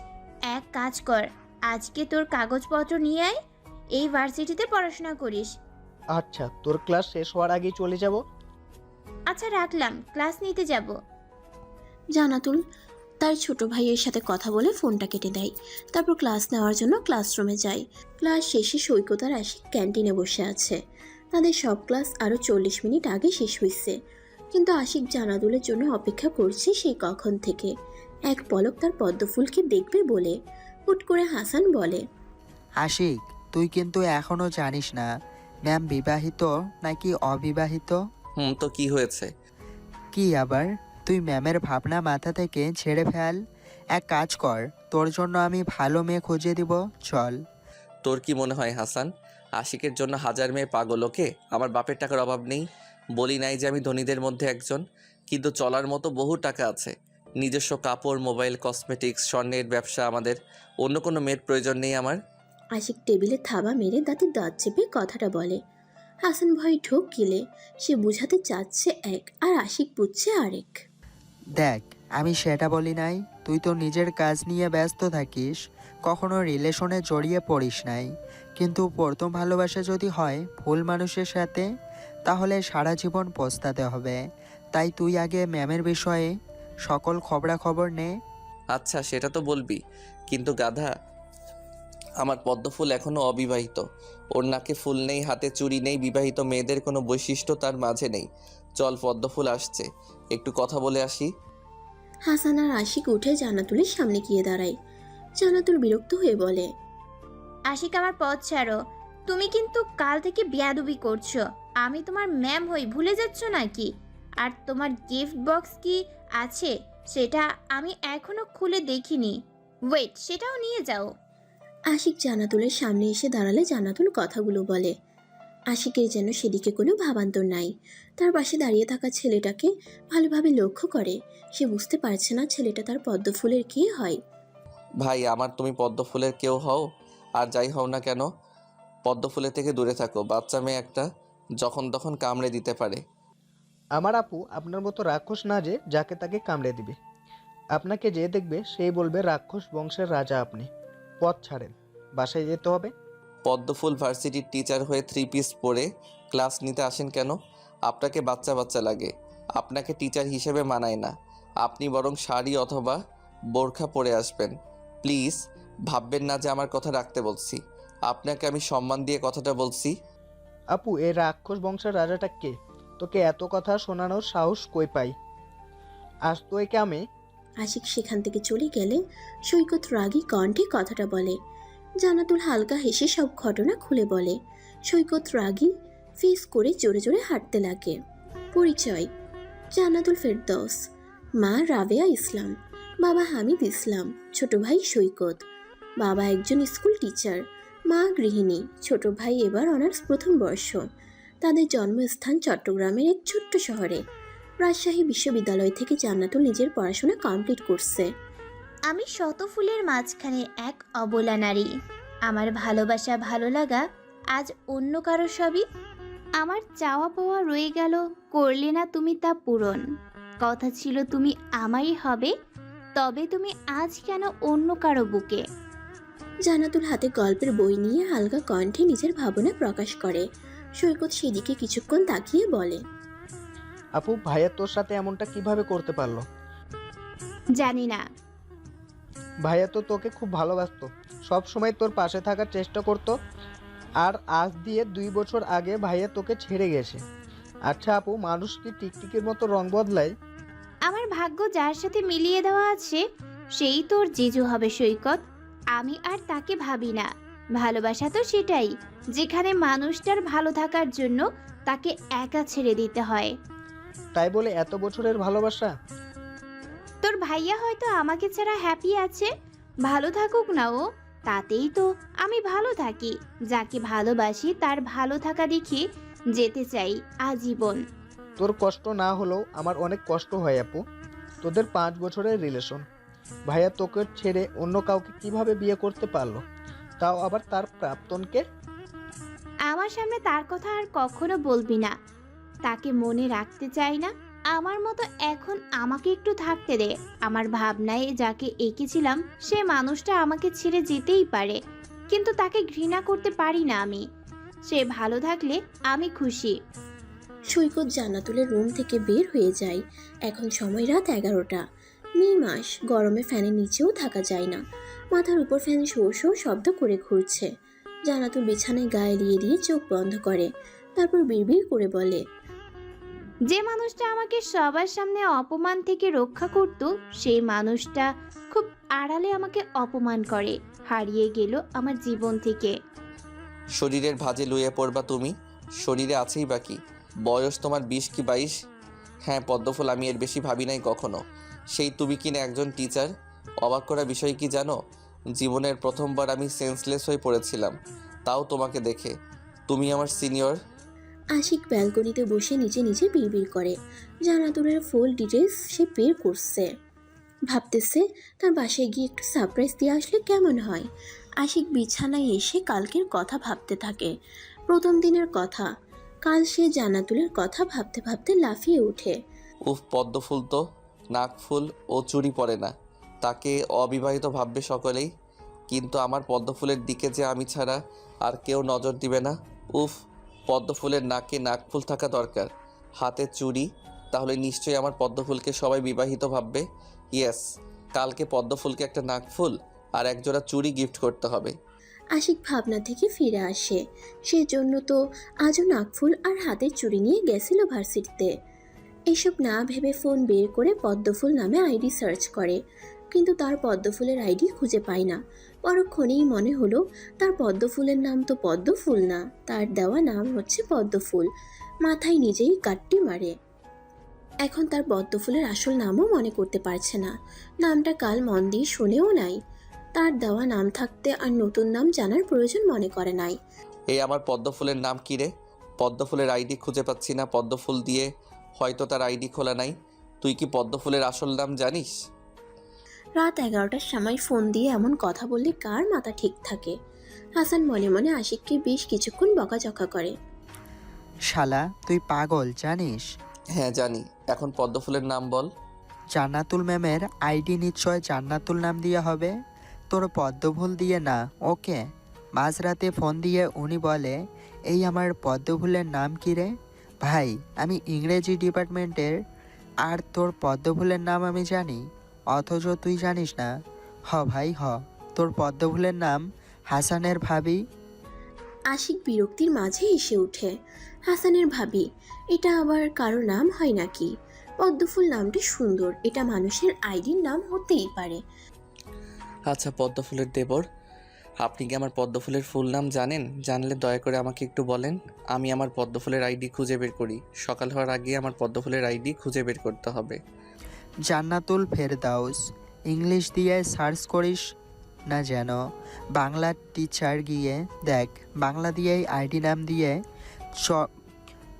এক কাজ কর, আজকে তোর কাগজপত্র নিয়ে আয়, এই ভার্সিটিতে পড়াশোনা করিস। আচ্ছা, তোর ক্লাস শেষ হওয়ার আগেই চলে যাব। আচ্ছা রাখলাম, ক্লাস নিতে যাব। জান্নাতুল তার ছোট ভাইয়ের সাথে কথা বলে ফোনটা কেটে দেয়। তারপর ক্লাস নেওয়ার জন্য ক্লাসরুমে যায়। ক্লাস শেষে সৈকত আর আশিক ক্যান্টিনে বসে আছে। তাদের সব ক্লাস আরও 40 মিনিট আগে শেষ হয়েছে, কিন্তু আশিক জান্নাতুলের জন্য অপেক্ষা করছে সেই কখন থেকে। এক পলক তার পদ্মফুলকে দেখবে বলে। হুট করে হাসান বলে, আশিক, তুই কিন্তু এখনো জানিস না ম্যাম বিবাহিত নাকি অবিবাহিত। তো কি হয়েছে? কি আবার? তুই ম্যামের ভাবনা মাথা থেকে ছেড়ে ফেল। এক কাজ কর, তোর জন্য আমি ভালো মেয়ে খুঁজে দিব, চল। তোর কি মনে হয় হাসান, আশিকের জন্য হাজার মেয়ে পাগল? ওকে, আমার বাপের টাকার অভাব নেই, বলি নাই যে আমি ধনীদের মধ্যে একজন, কিন্তু চলার মতো বহু টাকা আছে। নিজস্ব কাপড়, মোবাইল, কসমেটিক্স, স্বর্ণের ব্যবসা। আমাদের অন্য কোনো মেয়ের প্রয়োজন নেই আমার। আশিক টেবিলে থাবা মেরে দাঁতে দাঁত চেপে কথাটা বলে। হাসান ভয় ঢোক গিলে সে বুঝাতে চাচ্ছে এক, আর আশিক বুঝছে আরেক। দেখ, আমি সেটা বলি নাই, তুই তো নিজের কাজ নিয়ে ব্যস্ত থাকিস, কখনো রিলেশনে জড়িয়ে পড়িস নাই। কিন্তু প্রথম ভালোবাসা যদি হয় ভুল মানুষের সাথে, তাহলে সারা জীবন পস্তাতে হবে। তাই তুই আগে ম্যামের বিষয়ে সকল খবরাখবর নে। আচ্ছা, সেটা তো বলবি, কিন্তু গাধা, আমার পদ্মফুল এখনো অবিবাহিত। ওর নাকে ফুল নেই, হাতে চুড়ি নেই, বিবাহিত মেয়েদের কোনো বৈশিষ্ট্য তার মাঝে নেই। চল, পদ্মফুল আসছে, একটু কথা বলে আসি। হাসান আর আশিক উঠে জান্নাতুলের সামনে গিয়ে দাঁড়ায়। জান্নাতুল বিরক্ত হয়ে বলে, আশিক আমার পথ ছাড়ো, তুমি কিন্তু কাল থেকে বেয়াদবি করছো। আমি তোমার ম্যাম হই, ভুলে যাচ্ছ নাকি? আর তোমার গিফট বক্স কি আছে সেটা আমি এখনো খুলে দেখিনি। ওয়েট, সেটাও নিয়ে যাও। আশিক জান্নাতুলের সামনে এসে দাঁড়ালে জান্নাতুল কথাগুলো বলে। আশিকের যেন সেদিকে কোনো ভাবান্তর নাই। তার পাশে দাঁড়িয়ে থাকা ছেলেটাকে ভালোভাবে লক্ষ্য করে। সে বুঝতে পারছে না ছেলেটা তার পদ্মফুলের কে হয়। ভাই আমার তুমি পদ্মফুলের কেউ হও, আর যাই হও না কেন পদ্মফুলের থেকে দূরে থাকো। বাচ্চা মেয়ে একটা, যখন তখন কামড়ে দিতে পারে। আমার আপু আপনার মতো রাক্ষস না যে যাকে তাকে কামড়ে দিবে। আপনাকে যে দেখবে সেই বলবে রাক্ষস বংশের রাজা আপনি। পথ ছাড়েন, বাসায় যেতে হবে। পদ্মফুল ভার্সিটির টিচার হয়ে 3 পিস পরে ক্লাস নিতে আসেন কেন? আপনাকে বাচ্চা বাচ্চা লাগে, আপনাকে টিচার হিসেবে মানায় না। আপনি বরং শাড়ি অথবা বোরখা পরে আসবেন। প্লিজ ভাববেন না যে আমার কথা রাখতে বলছি, আপনাকে আমি সম্মান দিয়ে কথাটা বলছি। আপু এই রাক্ষস বংশের রাজাটা কে? তোকে এত কথা শোনানোর সাহস কই পাই? আজ তো একে আমি। আশিক সেখান থেকে চলে গেলে সৈকত রাগী কণ্ঠে কথাটা বলে। জান্নাতুল হালকা হেসে সব ঘটনা খুলে বলে। সৈকত রাগী ফেস করে জোরে জোরে হাঁটতে লাগে। পরিচয়: জান্নাতুল ফেরদৌস, মা রাবেয়া ইসলাম, বাবা হামিদ ইসলাম, ছোট ভাই সৈকত। বাবা একজন স্কুল টিচার, মা গৃহিণী। ছোট ভাই এবার অনার্স প্রথম বর্ষ। তাদের জন্মস্থান চট্টগ্রামের এক ছোট্ট শহরে। রাজশাহী বিশ্ববিদ্যালয় থেকে জান্নাতুল নিজের পড়াশোনা কমপ্লিট করছে। আমি শত ফুলের মাঝখানে এক অবলা নারী। আমার ভালোবাসা ভালো লাগা আজ অন্য কারো সবই। আমার চাওয়া পাওয়া রয়ে গেল, করলে না তুমি তা পূরণ। কথা ছিল তুমি আমারই হবে, তবে তুমি আজ কেন অন্য কারো বুকে? জান্নাতুল হাতে গল্পের বই নিয়ে হালকা কণ্ঠে নিজের ভাবনা প্রকাশ করে। সৈকত সেদিকে কিছুক্ষণ তাকিয়ে বলে, আপু ভাইয়া তোর সাথে এমনটা কিভাবে করতে পারলো? জানি না। ভাইয়া তো তোকে খুব ভালোবাসতো, সব সময় তোর পাশে থাকার চেষ্টা করতো। আর আজ দিয়ে 2 বছর আগে ভাইয়া তোকে ছেড়ে গেছে। আচ্ছা আপু, মানুষ কি টিকটিকির মতো রং বদলায়? আমার ভাগ্য যার সাথে মিলিয়ে দেওয়া আছে সেই তোর জিজু হবে সৈকত। আমি আর তাকে ভাবি না। ভালোবাসা তো সেটাই, যেখানে মানুষটার ভালো থাকার জন্য তাকে একা ছেড়ে দিতে হয়। তাই বলে এত বছরের ভালোবাসা? তোর ভাইয়া হয়তো আমাকে ছাড়া হ্যাপি আছে, ভালো থাকুক না ও, তাতেই তো আমি ভালো থাকি। যাকে ভালোবাসি তার ভালো থাকা দেখে যেতে চাই আজীবন। তোর কষ্ট না হলেও আমার অনেক কষ্ট হয় আপু। তোদের 5 বছরের রিলেশন, ভাইয়া তোকে ছেড়ে অন্য কাউকে কিভাবে বিয়ে করতে পারলো, তাও আবার তার প্রাক্তনকে? আমার সামনে তার কথা আর কখনো বলবি না। তাকে মনে রাখতে চাই না। আমার মতো এখন আমাকে একটু থাকতে দে। আমার ভাবনায় যাকে এঁকেছিলাম সে মানুষটা আমাকে ছেড়ে যেতেই পারে, কিন্তু তাকে ঘৃণা করতে পারি না আমি। সে ভালো থাকলে আমি খুশি। সৈকত জান্নাতুলের রুম থেকে বের হয়ে যায়। এখন সময় রাত 11টা। মে মাস, গরমে ফ্যানের নিচেও থাকা যায় না। মাথার উপর ফ্যান শো শো শব্দ করে ঘুরছে। জান্নাতুল বিছানায় গায়ে এলিয়ে দিয়ে চোখ বন্ধ করে, তারপর বিড়বিড় করে বলে, যে মানুষটা আমাকে সবার সামনে অপমান থেকে রক্ষা করত সেই মানুষটা খুব আড়ালে আমাকে অপমান করে হারিয়ে গেল আমার জীবন থেকে। শরীরের ভাঁজে লুয়ে পড়বা তুমি, শরীরে আছেই বাকি। বয়স তোমার 20 কি 22? হ্যাঁ পদ্মফুল, আমি এর বেশি ভাবি নাই কখনো। সেই তুমি কিনা একজন টিচার। অবাক করা বিষয় কি জানো, জীবনের প্রথমবার আমি সেন্সলেস হয়ে পড়েছিলাম, তাও তোমাকে দেখে। তুমি আমার সিনিয়র। আশিক ব্যালকনিতে বসে নিজে নিজে বিড়বিড় করে। জান্নাতুলের ফুল ডিটেলস সে বের করছে। ভাবতেছে তার বাসায় গিয়ে একটু সারপ্রাইজ দিয়ে আসলে কেমন হয়। আশিক বিছানায় এসে কালকের কথা ভাবতে থাকে। প্রথম দিনের কথা। কাল সে জান্নাতুলের কথা ভাবতে ভাবতে লাফিয়ে ওঠে। উফ, পদ্মফুল তো নাকফুল ও চুরি পরে না, তাকে অবিবাহিত ভাববে সকলেই, কিন্তু আমার পদ্মফুলের দিকে যে আমি ছাড়া আর কেউ নজর দিবে না। উফ, পদ্মফুলের নাকে নাকফুল থাকা দরকার, হাতে চুড়ি, তাহলে নিশ্চয়ই আমার পদ্মফুলকে সবাই বিবাহিত ভাববে। ইয়েস, কালকে পদ্মফুলকে একটা নাকফুল আর একজোড়া চুড়ি গিফট করতে হবে। আশিক ভাবনা থেকে ফিরে আসে। সেজন্য তো আজও নাকফুল আর হাতের চুড়ি নিয়ে গেছিল ভার্সিটিতে। এসব না ভেবে ফোন বের করে পদ্মফুল নামে আইডি সার্চ করে, কিন্তু তার পদ্মফুলের আইডি খুঁজে পায় না। পরক্ষণেই মনে হলো তার পদ্মফুলের নাম তো পদ্মফুল না, তার দেওয়া নাম হচ্ছে পদ্মফুল। মাথায় নিজেই কাট্টি মারে। এখন তার পদ্মফুলের আসল নামও মনে করতে পারছে না। নামটা কাল মন দিয়ে শুনেও নাই। তার দেওয়া নাম থাকতে আর নতুন নাম জানার প্রয়োজন মনে করে নাই। এই আমার পদ্মফুলের নাম কি রে? পদ্মফুলের আইডি খুঁজে পাচ্ছি না। পদ্মফুল দিয়ে হয়তো তার আইডি খোলা নাই। তুই কি পদ্মফুলের আসল নাম জানিস? রাত 11টার সময় ফোন দিয়ে এমন কথা বললে কার মাথা ঠিক থাকে? হাসান মনে মনে আশিককে বেশ কিছুক্ষণ বকাঝকা করে। শালা তুই পাগল জানিস? হ্যাঁ জানি। এখন পদ্মফুলের নাম বল। জান্নাতুল ম্যামের আইডি নিশ্চয় জান্নাতুল নাম দিয়ে হবে, তোর পদ্মফুল দিয়ে না। ওকে। মাঝরাতে ফোন দিয়ে উনি বলে, এই আমার পদ্মফুলের নাম কি রে? ভাই আমি ইংরেজি ডিপার্টমেন্টের, আর তোর পদ্মফুলের নাম আমি জানি, অথচ তুই জানিস না? হ ভাই হ, তোর পদ্মফুলের নাম হাসানের ভাবি। আশিক বিরক্তির মাঝে এসে ওঠে। হাসানের ভাবি? এটা আবার কারো নাম হয় নাকি? পদ্মফুল নামটি সুন্দর, এটা মানুষের আইডির নাম হতেই পারে। আচ্ছা পদ্মফুলের দেবর, আপনি কি আমার পদ্মফুলের ফুল নাম জানেন? জানলে দয়া করে আমাকে একটু বলেন। আমি আমার পদ্মফুলের আইডি খুঁজে বের করি। সকাল হওয়ার আগে আমার পদ্মফুলের আইডি খুঁজে বের করতে হবে। জান্নাতুল ফেরদাউস। ইংলিশ দিয়ে সার্চ করিস না যেন। বাংলা টিচার গিয়ে দেখ, বাংলা দিয়েই আইডি নাম দিয়ে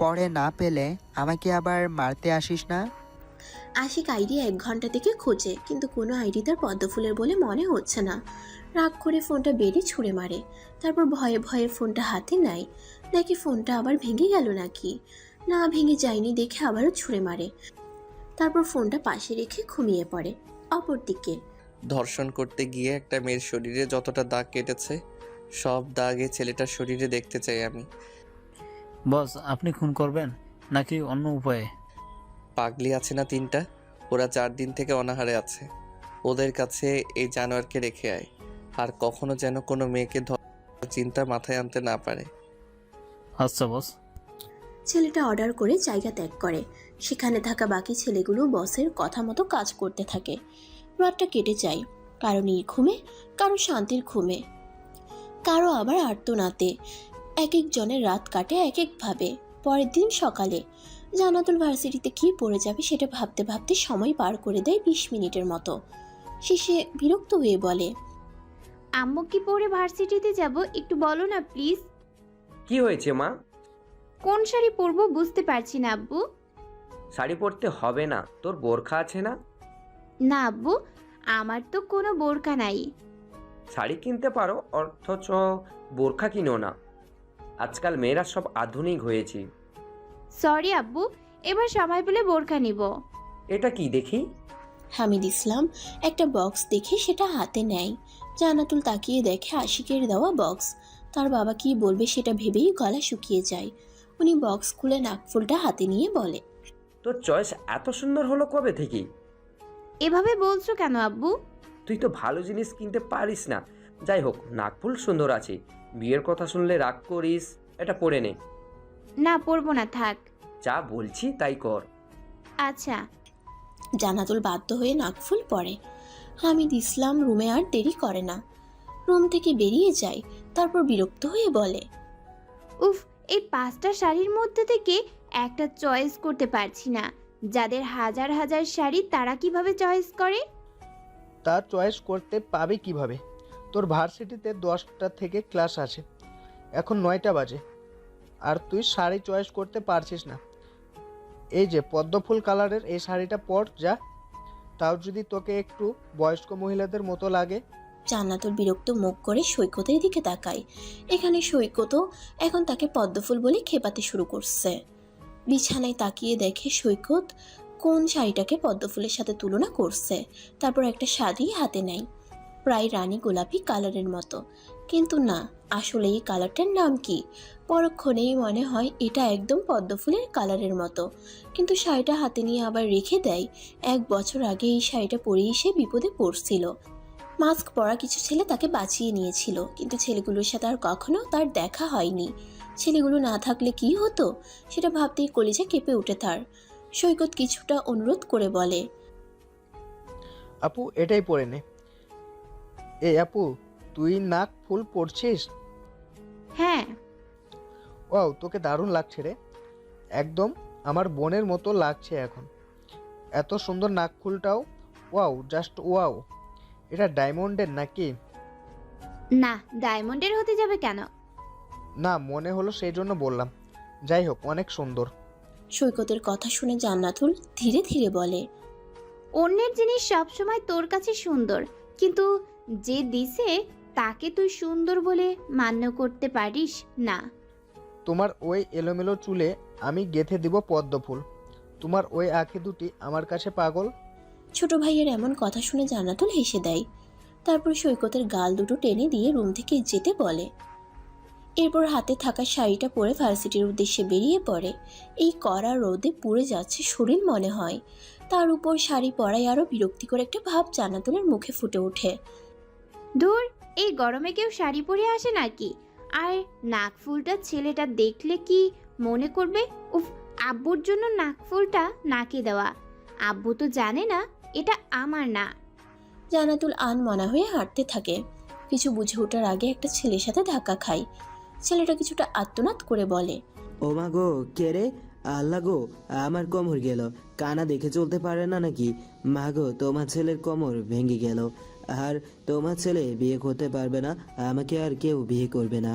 পড়ে না পেলে আমাকে আবার মারতে আসিস না। আশিক আইডি 1 ঘন্টা থেকে খোঁজে, কিন্তু কোনো আইডি তার পদ্মফুলের বলে মনে হচ্ছে না। রাগ করে ফোনটা বেড়ে ছুঁড়ে মারে। তারপর ভয়ে ভয়ে ফোনটা হাতে নেয়। দেখে ফোনটা আবার ভেঙে গেল নাকি। না, ভেঙে যায়নি দেখে আবারও ছুঁড়ে মারে। তারপর ফোনটা পাশে রেখে ঘুমিয়ে পড়ে। অপরদিকে ধর্ষণ করতে গিয়ে একটা মেয়ের শরীরে যতটা দাগ কেটেছে, সব দাগ এই ছেলেটার শরীরে দেখতে চাই আমি। বস আপনি খুন করবেন নাকি অন্য উপায়ে? পাগলি আছে না 3টা, ওরা 4 দিন থেকে অনাহারে আছে। ওদের কাছে এই জানোয়ারকে রেখে আয়, আর কখনো যেন কোনো মেয়েকে চিন্তা মাথায় আনতে না পারে। আচ্ছা বস। ছেলেটা অর্ডার করে জায়গা ত্যাগ করে। সেখানে থাকা বাকি ছেলেগুলো বসের কথা মতো কাজ করতে থাকে। রাতটা কেটে যায়, কারো নির্ঘুমে, কারো শান্তির ঘুমে, কারো আবার আর্তনাতে। এক একজনের রাত কাটে এক একভাবে। পরের দিন সকালে জান্নাতুল ভার্সিটিতে কি পড়ে যাবে সেটা ভাবতে ভাবতে সময় পার করে দেয় 20 মিনিটের মতো। শেষে বিরক্ত হয়ে বলে, আম্মু কি পরে ভার্সিটিতে যাব, একটু বলো না প্লিজ। কি হয়েছে মা? কোন শাড়ি পরবো বুঝতে পারছি না আব্বু। শাড়ি পরতে হবে না, তোর বোরখা আছে না? না আব্বু, আমার তো কোনো বোরকা নাই। শাড়ি কিনতে পারো, অথচ বোরখা কিনো না। আজকাল মেয়েরা সব আধুনিক হয়েছে। সরি আব্বু, এবার সময় পেলে বোরকা নিব। এটা কি দেখি? হামিদ ইসলাম একটা বক্স দেখে সেটা হাতে নেয়। জান্নাতুল তাকিয়ে দেখে আশিকের দেওয়া বক্স। তার বাবা কি বলবে সেটা ভেবেই গলা শুকিয়ে যায়। উনি বক্স খুলে নাকফুলটা হাতে নিয়ে বলে, তোর চয়েস এত সুন্দর হলো কবে থেকে? এভাবে বলছো কেন আব্বু? তুই তো ভালো জিনিস কিনতে পারিস না। যাই হোক, নাকফুল সুন্দর আছে। বিয়ের কথা শুনলে রাগ করিস, এটা পরে নে। না পরবো না, থাক। যা বলছি তাই কর। আচ্ছা। জান্নাতুল বাধ্য হয়ে নাকফুল পরে। হামিদ ইসলাম রুমে আর দেরি করে না, রুম থেকে বেরিয়ে যায়। তারপর বিরক্ত হয়ে বলে, উফ, এই 5টা শাড়ির মধ্যে থেকে একটা চয়েস করতে পারছি না। যাদের হাজার হাজার শাড়ি তারা কিভাবে চয়েস করে? তা চয়েস করতে পাবে কিভাবে? তোর ভার্সিটিতে 10টা থেকে ক্লাস আছে, এখন 9টা বাজে, আর তুই শাড়ি চয়েস করতে পারছিস না। এই যে পদ্মফুল কালারের এই শাড়িটা পর যা, তাও যদি তোকে একটু বয়স্ক মহিলাদের মতো লাগে। জান্নাতুল বিরক্ত মুখ করে সৈকতের দিকে তাকায়। এখানে সৈকতও এখন তাকে পদ্মফুল বলে খেপাতে শুরু করছে। বিছানায় তাকিয়ে দেখে সৈকত কোন শাড়িটাকে পদ্মফুলের সাথে তুলনা করছে। তারপর একটা শাড়ি হাতে নেয়, প্রায় রানী গোলাপি কালারের মতো। কিন্তু না, আসলে এই কালারটার নাম কি? পরক্ষণেই মনে হয় এটা একদম পদ্মফুলের কালারের মতো। কিন্তু শাড়িটা হাতে নিয়ে আবার রেখে দেয়। 1 বছর আগে এই শাড়িটা পরেই সে বিপদে পড়ছিল। মাস্ক পরা কিছু ছেলে তাকে বাঁচিয়ে নিয়েছিল, কিন্তু ছেলেগুলোর সাথে আর কখনো তার দেখা হয়নি। ছেলেগুলো না থাকলে কি হতো সেটা ভাবতেই কলিজা কেঁপে ওঠে তার। সৈকত কিছুটা অনুরোধ করে বলে, আপু এটাই পরে নে। এই আপু, তুই নাক ফুল পরছিস? হ্যাঁ। ওয়াও, তোকে দারুণ লাগছে রে, একদম আমার বোনের মতো লাগছে এখন। এত সুন্দর নাক ফুলটাও, ওয়াও, জাস্ট ওয়াও। এটা ডায়মন্ডের নাকি? না, ডায়মন্ডের হতে যাবে কেন? না, মনে হলো সেই জন্য বললাম। যাই হোক, অনেক সুন্দর। সৈকতের কথা শুনে জান্নাতুল ধীরে ধীরে বলে, অন্যের জিনিস সবসময় তোর কাছে সুন্দর, কিন্তু যে দিছে তাকে তুই সুন্দর বলে মান্য করতে পারিস না। তোমার ওই এলোমেলো চুলে আমি গেঁথে দিব পদ্ম ফুল। তোমার ওই আঁখি দুটি আমার কাছে পাগল। ছোট ভাইয়ের এমন কথা শুনে জান্নাতুল হেসে দেয়। তারপর সৈকতের গাল দুটো টেনে দিয়ে রুম থেকে যেতে বলে। এরপর হাতে থাকা শাড়িটা পরে ভার্সিটির উদ্দেশ্যে বেরিয়ে পড়ে। এই কড়া রোদে পুড়ে যাচ্ছে শরীর মনে হয়। তার উপর শাড়ি পরায় আরও বিরক্তিকর একটা ভাব জান্নাতুলের মুখে ফুটে ওঠে। ধুর, এই গরমে কেউ শাড়ি পরে আসে নাকি? আর নাকফুলটা ছেলেটা দেখলে কি মনে করবে? উফ, আব্বুর জন্য নাকফুলটা নাকে দেওয়া। আব্বু তো জানে না এটা আমার না। জান্নাতুল আনমনা হয়ে হাঁটতে থাকে। কিছু বুঝে ওঠার আগে একটা ছেলের সাথে ধাক্কা খায়। ছেলেটা কিছুটা আর্তনাদ করে বলে, ও মা গো, কে রে? আল্লাহ গো, আমার কোমর গেল। কানা দেখে চলতে পারে না নাকি? মা গো, তোমার ছেলের কোমর ভেঙে গেল। আর তোমার ছেলে বিয়ে করতে পারবে না, আমাকে আর কেউ বিয়ে করবে না।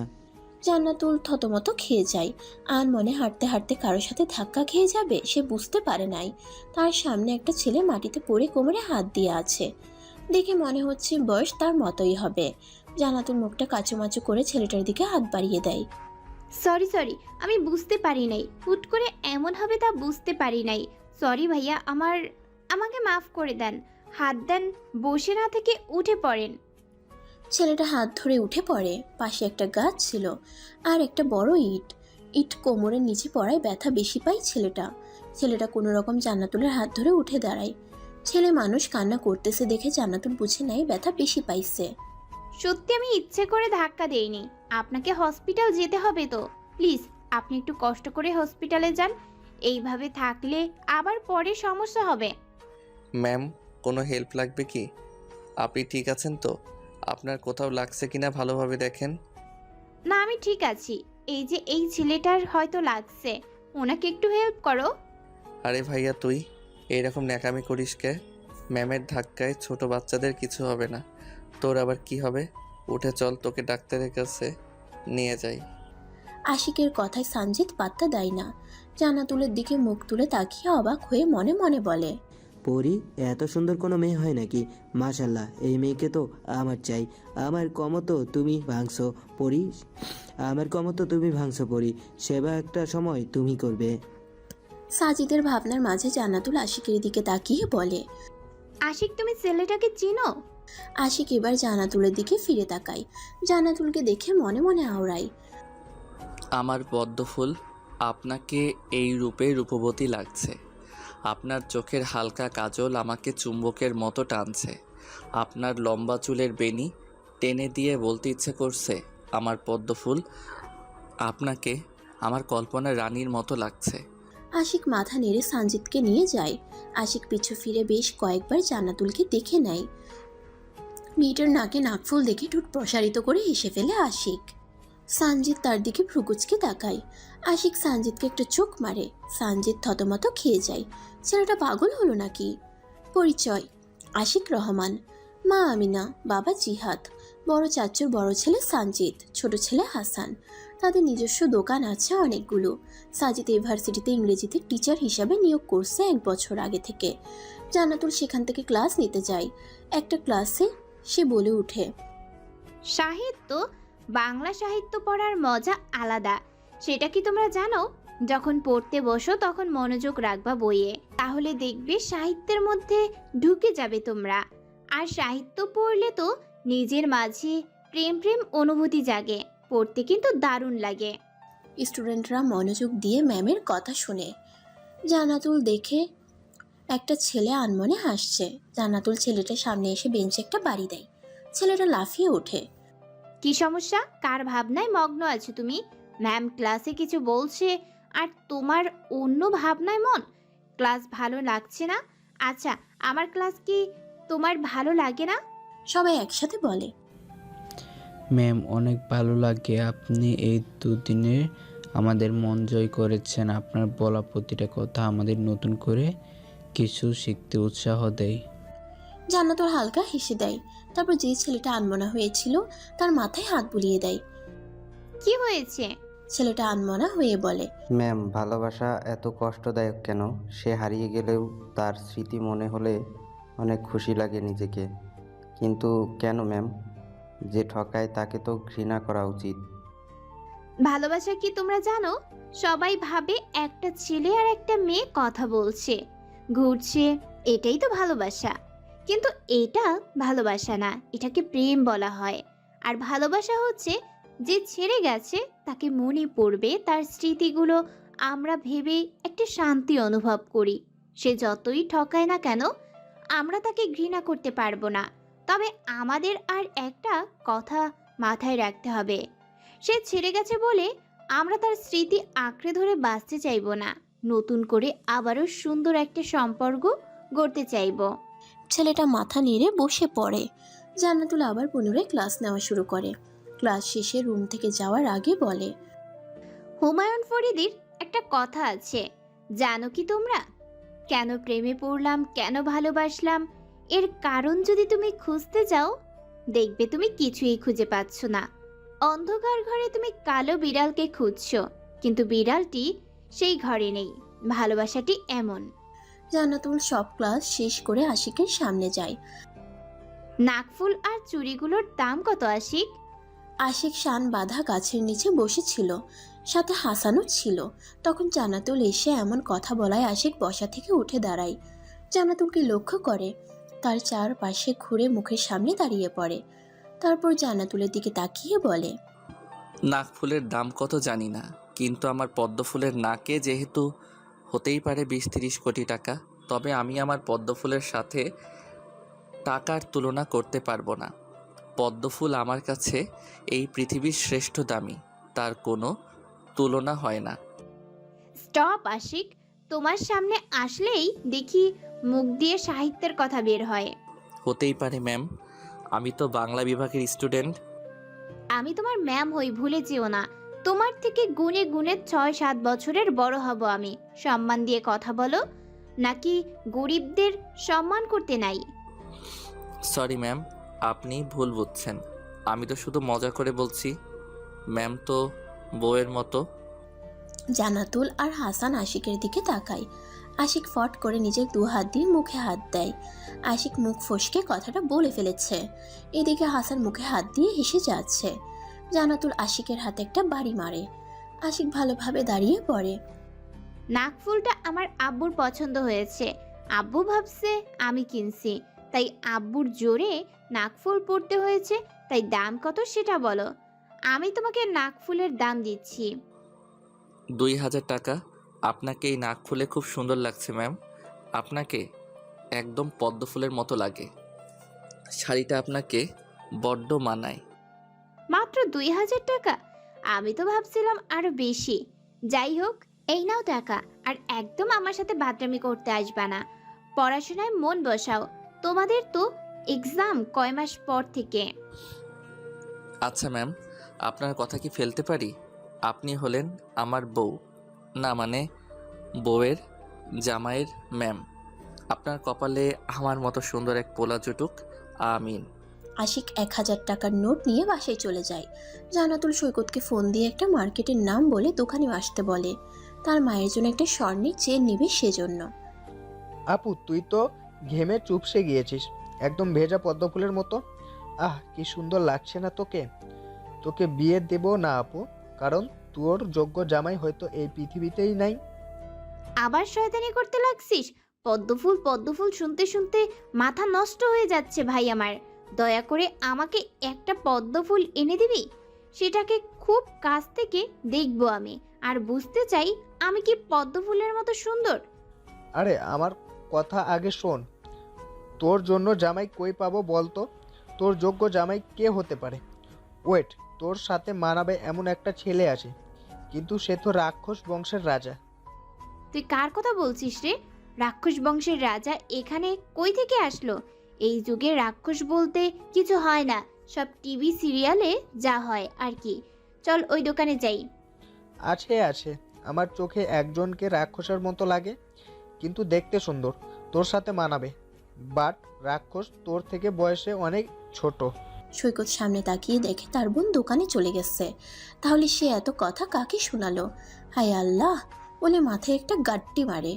জান্নাতুল থতমত খেয়ে যায়। আনমনে হাঁটতে হাঁটতে কারোর সাথে ধাক্কা খেয়ে যাবে সে বুঝতে পারে নাই। তার সামনে একটা ছেলে মাটিতে পড়ে কোমরে হাত দিয়ে আছে। দেখে মনে হচ্ছে বয়স তার মতোই হবে। জান্নাতুল মুখটা কাচুমাচু করে ছেলেটার দিকে হাত বাড়িয়ে দেয়। সরি, আমি বুঝতে পারি নাই। হুট করে এমন হবে তা বুঝতে পারি নাই। সরি ভাইয়া, আমাকে মাফ করে দেন। হাত দেন, বসে না থেকে উঠে পড়েন। ছেলেটা হাত ধরে উঠে পড়ে। পাশে একটা গাছ ছিল আর একটা বড় ইট কোমরের নিচে পড়ায় ব্যথা বেশি পায় ছেলেটা কোনো রকম জান্নাতুলের হাত ধরে উঠে দাঁড়ায়। ছেলে মানুষ কান্না করতেছে দেখে জান্নাতুল বুঝে নেয় ব্যথা বেশি পাইছে। সত্যি আমি ইচ্ছে করে ধাক্কা দেইনি। আপনাকে হসপিটাল যেতে হবে তো। প্লিজ আপনি একটু কষ্ট করে হসপিটালে যান। এইভাবে থাকলে আবার পরে সমস্যা হবে। ম্যাম, কোনো হেল্প লাগবে কি? আপনি ঠিক আছেন তো? আপনার কোথাও লাগছে কিনা ভালোভাবে দেখেন। না, আমি ঠিক আছি। এই ছেলেটার হয়তো লাগছে, ওনাকে একটু হেল্প করো। আরে ভাইয়া, তুই এইরকম ন্যাকামি করিস কে? ম্যামের ধাক্কায় ছোট বাচ্চাদের কিছু হবে না, তোর আবার কি হবে? উঠে চল, তোকে ডাক্তারের কাছে নিয়ে যাই। আশিকের কথায় সানজিদ পাত্তা দেয় না। জান্নাতুলের দিকে মুখ তুলে তাকিয়ে অবাক হয়ে মনে মনে বলে, পরি, এত সুন্দর কোনো মেয়ে হয় নাকি? মাশাল্লাহ, এই মেয়েকে তো আমার চাই। আমার কমতো তুমি ভাঙছো পরি, আমার কমতো তুমি ভাঙছো পরি। সেবা একটা সময় তুমি করবে। সাজিদের ভাবনার মাঝে জান্নাতুল আশিকের দিকে তাকিয়ে বলে। আশিক, তুমি ছেলেটাকে চিনো? আশিক এবার জান্নাতুলের দিকে ফিরে তাকায়। জান্নাতুলকে দেখে মনে মনে আওড়ায়। আমার পদ্মফুল, আপনাকে এই রূপে রূপবতী লাগছে। আপনার চোখের হালকা কাজল আমাকে চুম্বকের মতো টানছে। আপনার লম্বা চুলের বেনি টেনে দিয়ে বলতে ইচ্ছে করছে, আমার পদ্মফুল, আপনাকে আমার কল্পনার রানীর মতো লাগছে। আশিক মাথা নেড়ে সানজিদকে নিয়ে যায়। আশিক পিছু ফিরে বেশ কয়েকবার জান্নাতুলকে দেখে নেয়। মেয়েটার নাকে নাকফুল দেখে ঠোঁট প্রসারিত করে হেসে ফেলে আশিক। সানজিদ তার দিকে ভ্রুকুচকে তাকায়। আশিক সানজিদকে একটা চোখ মারে। সানজিদ থতমত খেয়ে যায়। ছেলেটা পাগল হলো নাকি? পরিচয়: আশিক রহমান, মা আমিনা, বাবা জিহাদ, বড় চাচুর বড় ছেলে সানজিদ, ছোট ছেলে হাসান। তাদের নিজস্ব দোকান আছে অনেকগুলো। সাজিদ ইউনিভার্সিটিতে ইংরেজিতে টিচার হিসাবে নিয়োগ করছে 1 বছর আগে থেকে। জান্নাতুল সেখান থেকে ক্লাস নিতে যায়। একটা ক্লাসে সে বলে ওঠে, সাহিত্য, বাংলা সাহিত্য পড়ার মজা আলাদা। সেটা কি তোমরা জানো? যখন পড়তে বসো তখন মনোযোগ রাখবা বইয়ে, তাহলে দেখবে সাহিত্যের মধ্যে ঢুকে যাবে তোমরা। আর সাহিত্য পড়লে তো নিজের মাঝে প্রেম অনুভূতি জাগে। পড়তে কিন্তু দারুণ লাগে। স্টুডেন্টরা মনোযোগ দিয়ে ম্যামের কথা শুনে। জান্নাতুল দেখে একটা ছেলে আনমনে হাসছে। জান্নাতুল ছেলেটার সামনে এসে বেঞ্চে একটা বাড়ি দেয়। ছেলেটা লাফিয়ে ওঠে। কি সমস্যা? কার ভাবনায় মগ্ন আছো তুমি? ম্যাম ক্লাসে কিছু বলছে আর তোমার অন্য ভাবনায় মন। ক্লাস ভালো লাগছে না? আচ্ছা, আমার ক্লাস কি তোমার ভালো লাগে না? সবাই একসাথে বলে, ম্যাম, অনেক ভালো লাগে। আপনি এই দুদিনে আমাদের মন জয় করেছেন। আপনার বলা প্রতিটা কথা আমাদের নতুন করে কিছু শিখতে উৎসাহ দেয়। জান্নাতুল হালকা হেসে দেয়। তারপর যে ছেলেটা আনমনা হয়েছিল তার মাথায় হাত বুলিয়ে দেয়। কি হয়েছে? ছেলেটা আনমনা হয়ে বলে, ম্যাম, ভালোবাসা এত কষ্টদায়ক কেন? সে হারিয়ে গেলেও তার স্মৃতি মনে হলে অনেক খুশি লাগে নিজেকে। কিন্তু কেন ম্যাম? যে ঠকায় তাকে তো ঘৃণা করা উচিত। ভালোবাসা কি তোমরা জানো? সবাই ভাবে একটা ছেলে আর একটা মেয়ে কথা বলছে, ঘুরছে, এটাই তো ভালোবাসা। কিন্তু এটা ভালোবাসা না, এটাকে প্রেম বলা হয়। আর ভালোবাসা হচ্ছে যে ছেড়ে গেছে তাকে মনে পড়বে, তার স্মৃতিগুলো আমরা ভেবে একটা শান্তি অনুভব করি। সে যতই ঠকায় না কেন আমরা তাকে ঘৃণা করতে পারবো না। তবে আমাদের আর একটা কথা মাথায় রাখতে হবে, সে ছেড়ে গেছে বলে আমরা তার স্মৃতি আঁকড়ে ধরে বাঁচতে চাইবো না, নতুন করে আবারও সুন্দর একটা সম্পর্ক গড়তে চাইবো। ছেলেটা মাথা নেড়ে বসে পড়ে। জান্নাতুল আবার পুনরায় ক্লাস নেওয়া শুরু করে। ক্লাস শেষে রুম থেকে যাওয়ার আগে বলে, হুমায়ুন ফরিদির একটা কথা আছে, জানো কি তোমরা? কেন প্রেমে পড়লাম, কেন ভালোবাসলাম, এর কারণ যদি তুমি খুঁজতে যাও দেখবে তুমি কিছুই খুঁজে পাচ্ছ না। অন্ধকার ঘরে তুমি কালো বিড়ালকে খুঁজছো, কিন্তু বিড়ালটি সেই ঘরে নেই। ভালোবাসাটি এমন। জান্নাতুল সব ক্লাস শেষ করে আশিকের সামনে যায়। নাকফুল আর চুড়িগুলোর দাম কত আশিক? আশিক শান বাঁধা গাছের নিচে বসেছিল, সাথে হাসানও ছিল। তখন জান্নাতুল এসে এমন কথা বলায় আশিক বসা থেকে উঠে দাঁড়ায়। জান্নাতুলকে লক্ষ্য করে, তার চারপাশে ঘুরে মুখের সামনে দাঁড়িয়ে পড়ে। তারপর জান্নাতুলের দিকে তাকিয়ে বলে, নাক ফুলের দাম কত জানি না, কিন্তু আমার পদ্ম ফুলের নাকে যেহেতু হতেই পারে 20-30 কোটি টাকা, তবে আমি আমার পদ্ম ফুলের সাথে টাকার তুলনা করতে পারবো না। পদ্ম ফুল আমার কাছে এই পৃথিবীর শ্রেষ্ঠ দামি, তার কোনো তুলনা হয় না। স্টপ আশিক, তোমার সামনে আসলেই দেখি মুখ দিয়ে সাহিত্যের কথা বের হয়। হতেই পারে ম্যাম, আমি তো বাংলা বিভাগের স্টুডেন্ট। আমি তোমার ম্যাম হই, ভুলে যেও না। তোমার থেকে গুণে গুণে 6-7 বছরের বড় হব আমি। সম্মান দিয়ে কথা বলো, নাকি গরিবদের সম্মান করতে নাই? সরি ম্যাম, আপনি ভুল বুঝছেন। আমি তো শুধু মজা করে বলছি। ম্যাম তো বউয়ের মতো। জান্নাতুল আর হাসান আশিকের দিকে তাকায়। আশিক ফট করে নিজের 2 হাত দিয়ে মুখে হাত দেয়। আশিক মুখ ফসকে কথাটা বলে ফেলেছে। এদিকে হাসান মুখে হাত দিয়ে হেসে যাচ্ছে। জান্নাতুল আশিকের হাতে একটা বাড়ি মারে। আশিক ভালোভাবে দাঁড়িয়ে পড়ে। নাকফুলটা আমার আব্বুর পছন্দ হয়েছে। আব্বু ভাবছে আমি কিনছি, তাই আব্বুর জোরে নাকফুল পড়তে হয়েছে। তাই দাম কত সেটা বলো, আমি তোমাকে নাকফুলের দাম দিচ্ছি। 2000 টাকা। আপনাকে এই নাক ফুলে খুব সুন্দর লাগছে ম্যাম। আপনাকে একদম পদ্ম ফুলের মতো লাগে। শাড়িটা আপনাকে বড্ড মানায়। মাত্র 2000 টাকা? আমি তো ভাবছিলাম আরো বেশি। যাই হোক, এই নাও টাকা। আর একদম আমার সাথে বাদরামি করতে আসবা না, পড়াশোনায় মন বসাও। তোমাদের তো এক্সাম কয় মাস পর থেকে। আচ্ছা ম্যাম, আপনার কথা কি ফেলতে পারি? আপনি হলেন আমার বউ, না মানে বউয়ের জামাইয়ের ম্যাম। আপনার কপালে আমার মতো সুন্দর এক পোলা জুটুক, আমিন। আশিক 1000 টাকার নোট নিয়ে বাসায় চলে যায়। জান্নাতুল সৈকতকে ফোন দিয়ে একটা মার্কেটের নাম বলে দোকানে আসতে বলে। তার মায়ের জন্য একটা স্বর্ণের চেন নেবে সেজন্য। আপু, তুই তো ঘেমে চুপসে গিয়েছিস, একদম ভেজা পদ্ম ফুলের মতো। আহ, কি সুন্দর লাগছে না তোকে? তোকে বিয়ে দেব না আপু, কারণ তোর যোগ্য জামাই হয়তো এই পৃথিবীতেই নাই। আবার শয়তানি করতে লাগছিস? পদ্মফুল পদ্মফুল শুনতে শুনতে মাথা নষ্ট হয়ে যাচ্ছে ভাই আমার। দয়া করে আমাকে একটা পদ্মফুল এনে দিবি? সেটাকে খুব কাছ থেকে দেখবো আমি, আর বুঝতে চাই আমি কি পদ্মফুলের মতো সুন্দর। আরে আমার কথা আগে শোন, তোর জন্য জামাই কই পাবো বলতো? তোর যোগ্য জামাই কে হতে পারে? ওয়েট, তোর সাথে মানাবে এমন একটা ছেলে আছে, কিন্তু সে তো রাক্ষস বংশের রাজা। তুই কার কথা বলছিস রে? রাক্ষস বংশের রাজা এখানে কই থেকে আসলো? এই যুগে রাক্ষস বলতে কিছু হয় না, সব টিভি সিরিয়ালে যা হয় আর কি। চল ওই দোকানে যাই। আছে আছে, আমার চোখে একজনকে রাক্ষসের মতো লাগে, কিন্তু দেখতে সুন্দর, তোর সাথে মানাবে। বাট রাক্ষস তোর থেকে বয়সে অনেক ছোট। সৈকত সামনে তাকিয়ে দেখে তার বোন দোকানে চলে গেছে। তাহলে সে এত কথা কাকে শোনালো? হায় আল্লাহ বলে মাথায় একটা গাড্ডি মারে।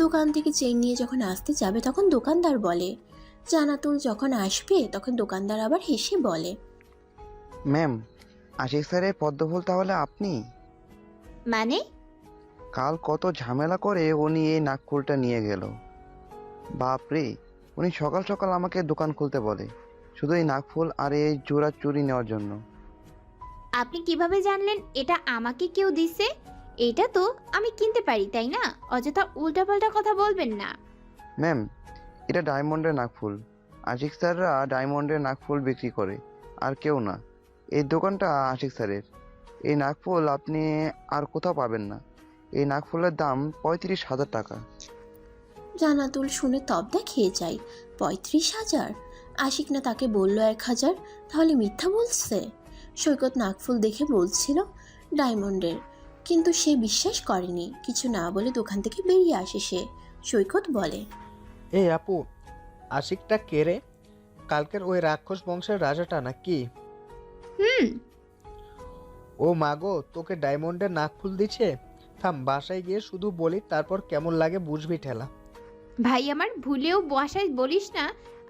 দোকান থেকে চেইন নিয়ে যখন আসতে যাবে তখন দোকানদার বলে, জান্নাতুল যখন আসবে তখন দোকানদার আবার হেসে বলে, ম্যাম, আশিক স্যারের পদ্মফুল তাহলে আপনি? মানে? কাল কত ঝামেলা করে উনি এই নাকফুলটা নিয়ে গেল। বাপরে, উনি সকাল সকাল আমাকে দোকান খুলতে বলে শুধু এই নাকফুল আর এই জোড়া চুড়ি নেওয়ার জন্য। আপনি কিভাবে জানলেন এটা আমাকে কেউ দিছে? এটা তো আমি কিনতে পারি, তাই না? অযথা উল্টাপাল্টা কথা বলবেন না। ম্যাম, এটা ডায়মন্ডের নাকফুল। আশিক স্যাররা ডায়মন্ডের নাকফুল বিক্রি করে, আর কেউ না। এই দোকানটা আশিক স্যারের। এই নাকফুল আপনি আর কোথাও পাবেন না। এই নাকফুলের দাম 35,000 টাকা। জান্নাতুল শুনে তবদা খেয়ে যায়। 35,000? আশিক না তাকে বলল 1,000? তাহলে মিথ্যা বলছে। সৈকত নাকফুল দেখে বলছিল ডায়মন্ডের, কিন্তু সে বিশ্বাস করেনি। কিছু না বলে দোকান থেকে বেরিয়ে আসে সে। সৈকত বলে, এই আপু, আশিকটা কে রে? কালকের ওই রাক্ষস বংশের রাজাটা নাকি? হুম। ও মাগো, তোকে ডায়মন্ডের নাকফুল দিচ্ছে? থাম, বাসায় গিয়ে শুধু বলি, তারপর কেমন লাগে বুঝবি ঠেলা। ভাই আমার, ভুলেও বাসায় বলিস না।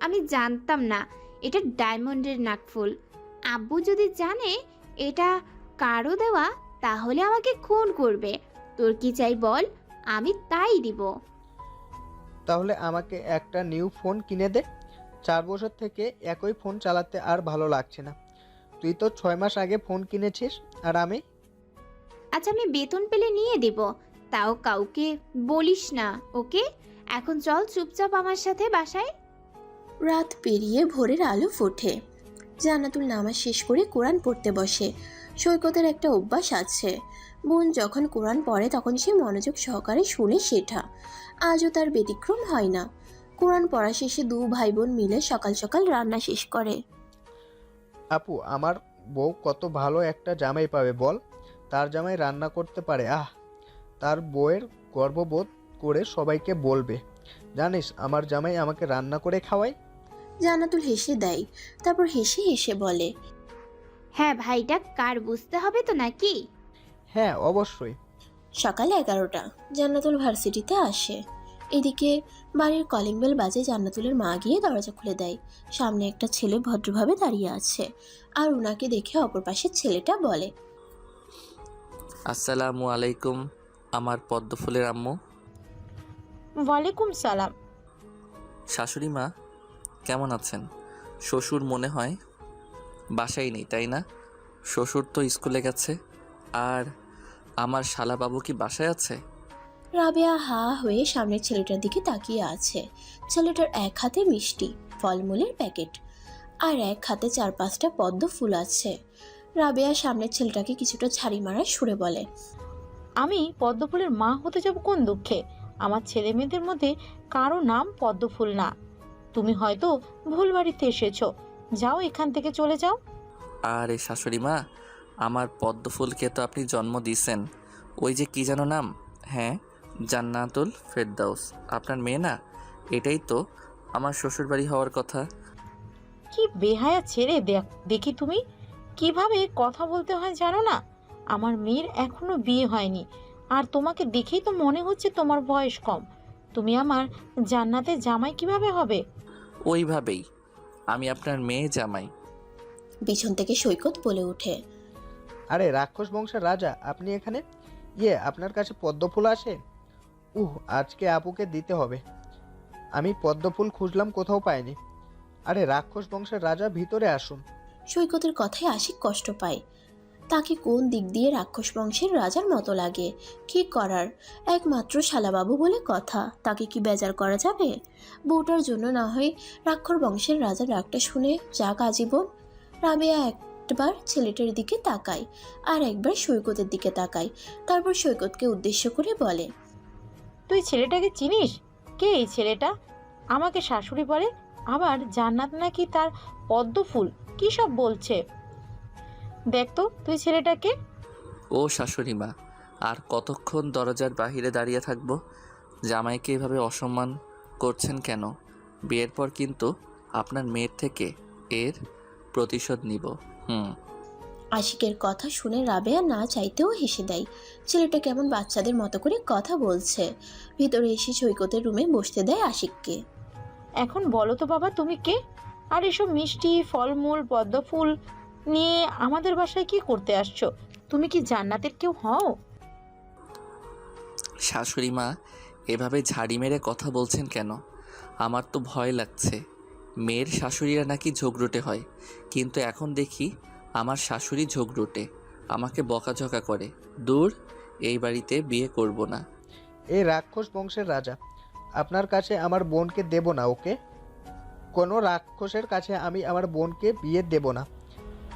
আমি জানতাম না এটা ডায়মন্ডের নাকফুল। আব্বু যদি জানে এটা কারো দেওয়া তাহলে আমাকে খুন করবে। তোর কি চাই বল, আমি তাই দিব। তাহলে আমাকে একটা নিউ ফোন কিনে দে। 4 বছর থেকে একই ফোন চালাতে আর ভালো লাগছে না। তুই তো 6 মাস আগে ফোন কিনেছিস, আর আমি? আচ্ছা, আমি বেতন পেলে নিয়ে দিব, তাও কাউকে বলিস না, ওকে? এখন চল চুপচাপ আমার সাথে বাসায়। রাত পেরিয়ে ভোরের আলো ফোটে। জান্নাতুল নামাজ শেষ করে কোরআন পড়তে বসে। সৈকতের একটা অভ্যাস আছে, বোন যখন কোরআন পড়ে তখন সে মনোযোগ সহকারে শুনে শেঠা। আজও তার ব্যতিক্রম হয় না। কোরআন পড়া শেষে 2 ভাই বোন মিলে সকাল সকাল রান্না শেষ করে। আপু, আমার বউ কত ভালো একটা জামাই পাবে বল। তার জামাই রান্না করতে পারে, তার বউয়ের গর্ববোধ করে সবাইকে বলবে, জানিস আমার জামাই আমাকে রান্না করে খাওয়ায়। জান্নাতুল হেসে দেয়, তারপর হেসে হেসে বলে, হ্যাঁ, ভাইটা কার বুঝতে হবে তো নাকি? হ্যাঁ, অবশ্যই। সকাল 11টা। জান্নাতুল ভার্সিটিতে আসে। এদিকে বাড়ির কলিং বেল বাজে। জান্নাতুলের মা গিয়ে দরজা খুলে দেয়। সামনে একটা ছেলে ভদ্রভাবে দাঁড়িয়ে আছে, আর ওনাকে দেখে অপর পাশের ছেলেটা বলে, আসসালামু আলাইকুম আমার পদ্মফুলের আম্মু। ওয়ালাইকুম সালাম। শাশুড়ি মা কেমন আছেন? শ্বশুর মনে হয় বাসায় নেই, তাই না? শ্বশুর তো স্কুলে গেছে। আর আমার শালাবাবু কি বাসায় আছে? রাবেয়া হা হয়ে সামনের ছেলেটার দিকে তাকিয়ে আছে। ছেলেটার এক হাতে মিষ্টি ফলমূলের প্যাকেট, আর এক হাতে 4-5টা পদ্ম ফুল আছে। রাবেয়া সামনের ছেলেটাকে কিছুটা ছাড়ি মারার সুরে বলে, আমি পদ্মফুলের মা হতে যাব কোন দুঃখে? আমার ছেলে মেয়েদের মধ্যে কারো নাম পদ্মফুল না। তুমি হয়তো ভুল বাড়িতে এসেছো, যাও এখান থেকে চলে যাও। আর এই শাশুড়ি মা, আমার পদ্মফুলকে তো আপনি জন্ম দিয়েছেন, ওই যে কি যেন নাম? হ্যাঁ, জান্নাতুল ফেরদাউস। আপনার মেয়ে না? এটাই তো আমার শ্বশুরবাড়ি হওয়ার কথা। কি বেহায়া ছেড়ে দেখি, তুমি কিভাবে কথা বলতে হয় জানো না? আমার মেয়ের এখনো বিয়ে হয়নি, আর তোমাকে দেখেই তো মনে হচ্ছে তোমার বয়স কম। তুমি আমার জান্নাতের জামাই কিভাবে হবে? ওইভাবেই আমি আপনার মেয়ে জামাই। পিছন থেকে সৈকত বলে ওঠে, আরে রাক্ষস বংশের রাজা, আপনি এখানে? আপনার কাছে পদ্মফুল আছে? আজকে আপুকে দিতে হবে। আমি পদ্মফুল খুঁজলাম, কোথাও পাইনি। আরে রাক্ষস বংশের রাজা, ভিতরে আসুন। সৈকতের কথায় আশিক কষ্ট পায়। তাকে কোন দিক দিয়ে রাক্ষস বংশের রাজার মতো লাগে? কি করার, একমাত্র শালাবাবু বলে কথা, তাকে কি বেজার করা যাবে? বউটার জন্য না হয় রাক্ষস বংশের রাজার ডাকটা শুনে যাক আজীবন। রাবেয়া একবার ছেলেটার দিকে তাকায়, আর একবার সৈকতের দিকে তাকায়, তারপর সৈকতকে উদ্দেশ্য করে বলে, তুই ছেলেটাকে চিনিস? কে এই ছেলেটা? আমাকে শাশুড়ি বলে, আবার জান্নাত নাকি তার পদ্মফুল, কী সব বলছে। দেখ তো তুই ছেলেটাকে। ও শাশুড়ি মা, আর কতক্ষণ দরজার বাহিরে দাঁড়িয়ে থাকবো? জামাইকে এভাবে অসম্মান করছেন কেন? বিয়ের পর কিন্তু আপনার মেয়ের থেকে এর প্রতিশোধ নিব। আশিকের কথা শুনে রাবেয়া না চাইতেও হেসে দেয়। ছেলেটা কেমন বাচ্চাদের মতো করে কথা বলছে। ভিতরে এসে সৈকতের রুমে বসতে দেয় আশিককে। এখন বলো তো বাবা তুমি কে? আর এসব মিষ্টি ফলমূল পদ্মফুল নিয়ে আমাদের বাসায় কি করতে আসছো? তুমি কি জান্নাতের কেউ হও? শাশুড়ি মা, এভাবে ঝাড়ি মেরে কথা বলছেন কেন? আমার তো ভয় লাগছে। মেয়ের শাশুড়িরা নাকি ঝগড়ুটে হয়, কিন্তু এখন দেখি আমার শাশুড়ি ঝগড়ুটে, আমাকে বকাঝকা করে। দূর, এই বাড়িতে বিয়ে করব না। এই রাক্ষস বংশের রাজা, আপনার কাছে আমার বোনকে দেব না। ওকে, কোনো রাক্ষসের কাছে আমি আমার বোনকে বিয়ে দেব না।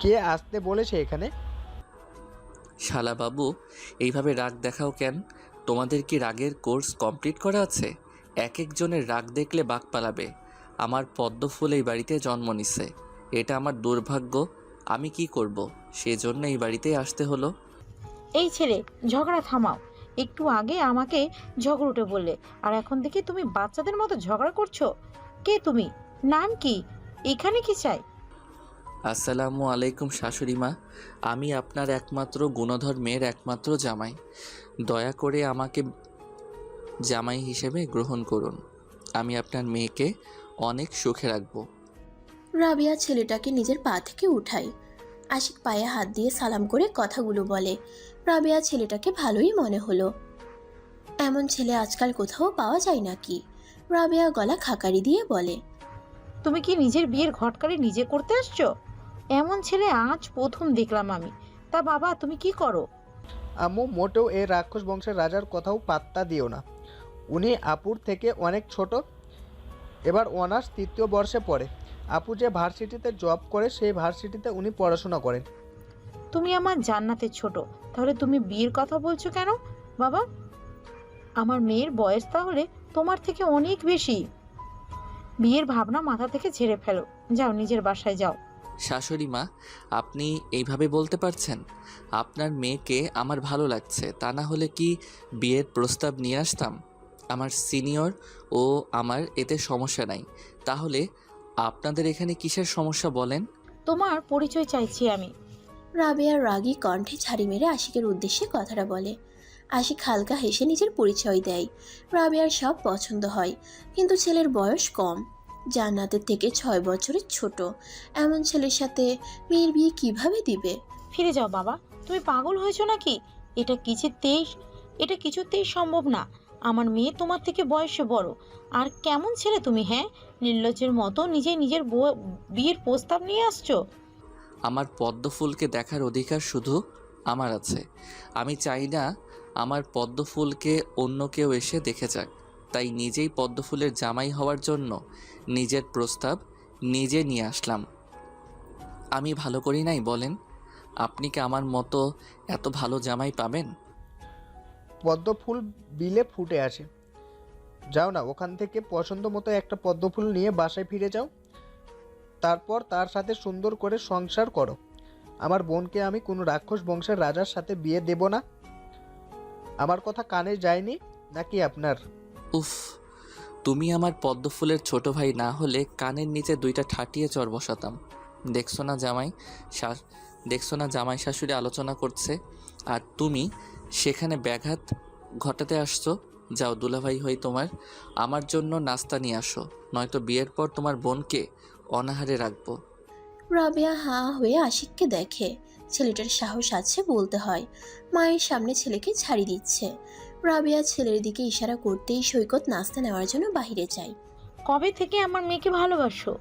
কে আসতে বলেছে এখানে? শালা বাবু, এইভাবে রাগ দেখাও কেন? তোমাদের কি রাগের কোর্স কমপ্লিট করা আছে? এক একজনের রাগ দেখলে বাঘ পালাবে। আমার পদ্মফুল এই বাড়িতে জন্ম নিছে, এটা আমার দুর্ভাগ্য। আমি কি করব? সেজন্য এই বাড়িতেই আসতে হলো। এই ছেলে, ঝগড়া থামাও। একটু আগে আমাকে ঝগড়ুটে বললে, আর এখন দেখি তুমি বাচ্চাদের মতো ঝগড়া করছো। কে তুমি? নাম কি? এখানে কি চাই? আসসালামু আলাইকুম শাশুড়ি মা, আমি আপনার একমাত্র গুণধর মেয়ের একমাত্র জামাই। দয়া করে আমাকে জামাই হিসেবে গ্রহণ করুন। আমি আপনার মেয়েকে অনেক সুখে রাখবো। রাবেয়া ছেলেটাকে নিজের পা থেকে উঠায়। আশিক পায়ে হাত দিয়ে সালাম করে কথাগুলো বলে। রাবেয়া ছেলেটাকে ভালোই মনে হলো। এমন ছেলে আজকাল কোথাও পাওয়া যায় নাকি? রাবেয়া গলা খাকারি দিয়ে বলে, তুমি কি নিজের বিয়ের ঘটকারি নিজে করতে আসছো? এমন ছেলে আজ প্রথম দেখলাম আমি। তা বাবা তুমি কি করো? আম্মু, মোটেও এই রাক্ষস বংশের রাজার কথাও পাত্তা দিও না। উনি আপুর থেকে অনেক ছোট। এবার অনার্স 3য় বর্ষে পড়ে। আপু যে ভার্সিটিতে জব করে সেই ভার্সিটিতে উনি পড়াশোনা করেন। তুমি আমার জান্নাতের ছোট, তাহলে তুমি বিয়ের কথা বলছো কেন বাবা? আমার মেয়ের বয়স তাহলে তোমার থেকে অনেক বেশি। বিয়ের ভাবনা মাথা থেকে ঝেড়ে ফেলো। যাও নিজের বাসায় যাও। শাশুড়ি মা, আপনি এইভাবে বলতে পারছেন? আপনার মেয়েকে আমার ভালো লাগছে, তা না হলে কি বিয়ের প্রস্তাব নিয়ে আসতাম? আমার সিনিয়র ও আমার এতে সমস্যা নাই। তাহলে আপনাদের এখানে কিসের সমস্যা বলেন? তোমার পরিচয় চাইছি আমি। রাবেয়ার রাগী কণ্ঠে ছাড়ি মেরে আশিকের উদ্দেশ্যে কথাটা বলে। আশিক হালকা হেসে নিজের পরিচয় দেয়। রাবেয়ার সব পছন্দ হয়, কিন্তু ছেলের বয়স কম, জান্নাতের থেকে 6 বছরের ছোট। এমন ছেলের সাথে মেয়ের বিয়ে কিভাবে দিবে? ফিরে যাও বাবা, তুমি পাগল হয়েছো নাকি? এটা কিছুতেই সম্ভব না। আমার মেয়ে তোমার থেকে বয়সে বড়। আর কেমন ছেলে তুমি, হ্যাঁ? নির্লজ্জের মতো নিজের বিয়ের প্রস্তাব নিয়ে আসছো। আমার পদ্মফুলকে দেখার অধিকার শুধু আমার আছে। আমি চাই না আমার পদ্মফুলকে অন্য কেউ এসে দেখে যাক। তাই নিজেই পদ্মফুলের জামাই হওয়ার জন্য নিজের প্রস্তাব নিজে নিয়ে আসলাম। আমি ভালো করি নাই বলেন? আপনি কি আমার মতো এত ভালো জামাই পাবেন? পদ্ম ফুল বিলে ফুটে আছে। যাও না, ওখান থেকে পছন্দ মতো একটা পদ্ম ফুল নিয়ে বাসায় ফিরে যাও। তারপর তার সাথে সুন্দর করে সংসার করো। আমার বোনকে আমি কোনো রাক্ষস বংশের রাজার সাথে বিয়ে দেব না। আমার কথা কানে যায়নি নাকি আপনার? উফ, তুমি আমার পদ্মফুলের ছোট ভাই না হলে কানের নিচে 2টা ঠাটিয়ে চর বসাতাম। দেখছো না জামাই শাশুড়ি আলোচনা করছে, আর তুমি সেখানে ব্যাঘাত ঘটাতে আসছো। যাও দুলাভাই হই তোমার, আমার জন্য নাস্তা নিয়ে আসো, নয়তো বিয়ের পর তোমার বোনকে অনাহারে রাখবো। রাবেয়া হাঁ হয়ে আশিককে দেখে। ছেলেটার সাহস আছে বলতে হয়। মায়ের সামনে ছেলেকে ছাড়ি দিচ্ছে। রাবেয়া ছেলের দিকে ইশারা করতেই সৈকত নাস্তা নেওয়ার জন্য বাইরে যায়। কবে থেকে আমার মেয়েকে ভালোবাসো?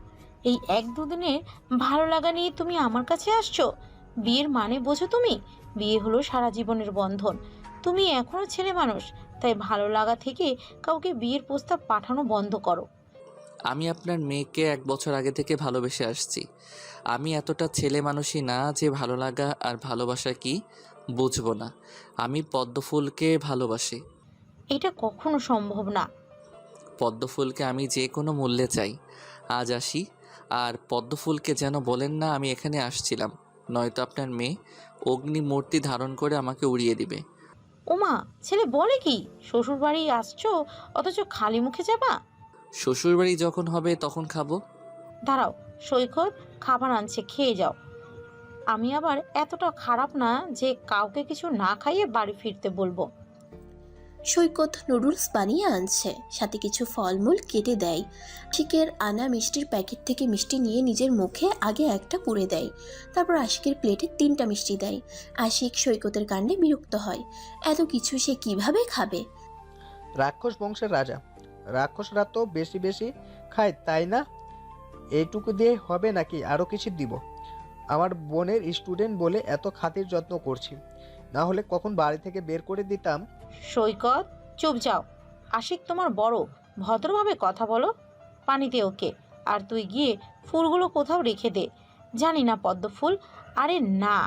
এই 1-2 দিনের ভালো লাগা নিয়ে তুমি আমার কাছে আসছো? বিয়ের মানে বোঝো তুমি? বিয়ে হলো সারা জীবনের বন্ধন। তুমি এখনো ছেলে মানুষ, তাই ভালো লাগা থেকে কাউকে বিয়ের প্রস্তাব পাঠানো বন্ধ করো। আমি আপনার মেয়েকে 1 বছর আগে থেকে ভালোবেসে আসছি। আমি এতটা ছেলে মানুষই না যে ভালো লাগা আর ভালোবাসা কি বুঝবো না। আমি পদ্মফুলকে ভালোবাসি। এটা কখনো সম্ভব না। পদ্মফুলকে আমি যে কোনো মূল্যে চাই। আজ আসি, আর পদ্মফুলকে যেন বলেন না আমি এখানে আসছিলাম, নয়তো আপনার মেয়ে অগ্নিমূর্তি ধারণ করে আমাকে উড়িয়ে দিবে। ওমা, ছেলে বলে কি? শ্বশুর বাড়ি আসছো অথচ খালি মুখে যাবা? শ্বশুরবাড়ি যখন হবে তখন খাবো। দাঁড়াও, সৈকত খাবার আনছে, খেয়ে যাও। আমি আবার এতটা খারাপ না যে কাউকে কিছু না খাইয়ে বাড়ি ফিরতে বলবো। সৈকত নুডলস বানিয়ে আনছে, সাথে কিছু ফলমূল কেটে দেয়। আশিকের আনা মিষ্টির প্যাকেট থেকে মিষ্টি নিয়ে নিজের মুখে আগে একটা পুরে দেয়, তারপর আশিকের প্লেটে 3টা মিষ্টি দেয়। আশিক সৈকতের কাণ্ডে বিরক্ত হয়, এত কিছু সে কিভাবে খাবে। রাক্ষস বংশের রাজা, রাক্ষসরা তো বেশি বেশি খায় তাই না? এইটুকু দিয়ে হবে নাকি আরও কিছু দিব? আমার বোনের স্টুডেন্ট বলে এত খাতির যত্ন করছি, না হলে কখন বাড়ি থেকে বের করে দিতাম। সৈকত চুপ যাও। আশিক তোমার বড়, ভদ্রভাবে কথা বলো। পানি দে ওকে। আর তুই গিয়ে ফুলগুলো কোথাও রেখে দে। জানি না পদ্ম ফুল। আরে না,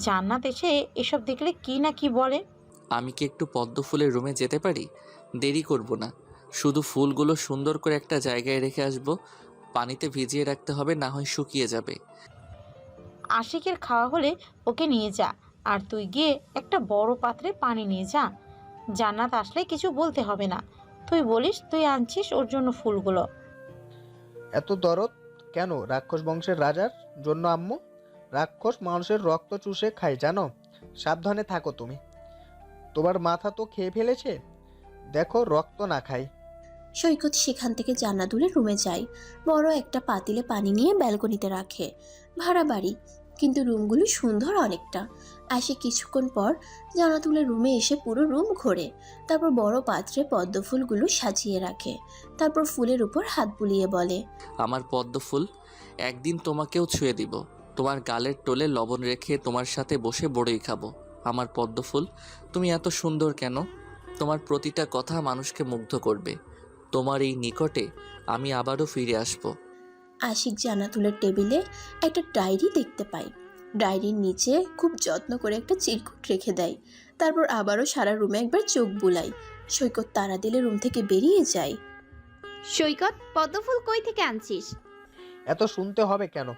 জান্নাত এসে এসব দেখলে কি না কি বলে। আমি কি একটু পদ্ম ফুলের রুমে যেতে পারি? দেরি করব না, শুধু ফুলগুলো সুন্দর করে একটা জায়গায় রেখে আসবো। পানিতে ভিজিয়ে রাখতে হবে, না হয় শুকিয়ে যাবে। আশিকের খাওয়া হলে ওকে নিয়ে যা, আর তুই গিয়ে একটা বড় পাত্রে পানি নিয়ে যা। জান্নাত আসলে কিছু বলতে হবে না, তুই বলিস তুই আনছিস ওর জন্য ফুলগুলো। এত দরদ কেন রাক্ষস বংশের রাজার জন্য আম্মু? রাক্ষস মানুষের রক্ত চুষে খায় জানো। সাবধানে থাকো তুমি। তোমার মাথা তো খেয়ে ফেলেছে, দেখো রক্ত না খায়। সৈকত সেখান থেকে জান্নাতুলের রুমে যায়, বড় একটা পাতিলে পানি নিয়ে ব্যালকনিতে রাখে। ভাড়া বাড়ি, কিন্তু রুমগুলো সুন্দর অনেকটা। আসে কিছুক্ষণ পর জান্নাতুলের রুমে এসে পুরো রুম ঘোরে, তারপর বড় পাত্রে পদ্ম ফুলগুলো সাজিয়ে রাখে, তারপর ফুলের উপর হাত বুলিয়ে বলে, আমার পদ্ম ফুল, একদিন তোমাকেও ছুঁয়ে দিব। তোমার গালের টোলে লবণ রেখে তোমার সাথে বসে বড়ই খাবো। আমার পদ্ম ফুল, তুমি এত সুন্দর কেন? তোমার প্রতিটা কথা মানুষকে মুগ্ধ করবে। তোমার এই নিকটে আমি আবারও ফিরে আসবো। আশিক জান্নাতুলের টেবিলে একটা ডায়েরি দেখতে পায়। ডায়েরির নিচে খুব যত্ন করে একটা চিরকুট রেখে দেয়, তারপর আবারও সারা রুমে একবার চোখ বুলায়। সৈকত তাড়া দিলে রুম থেকে বেরিয়ে যায়। সৈকত, পদ্মফুল কই থেকে আনছিস? এত শুনতে হবে কেন?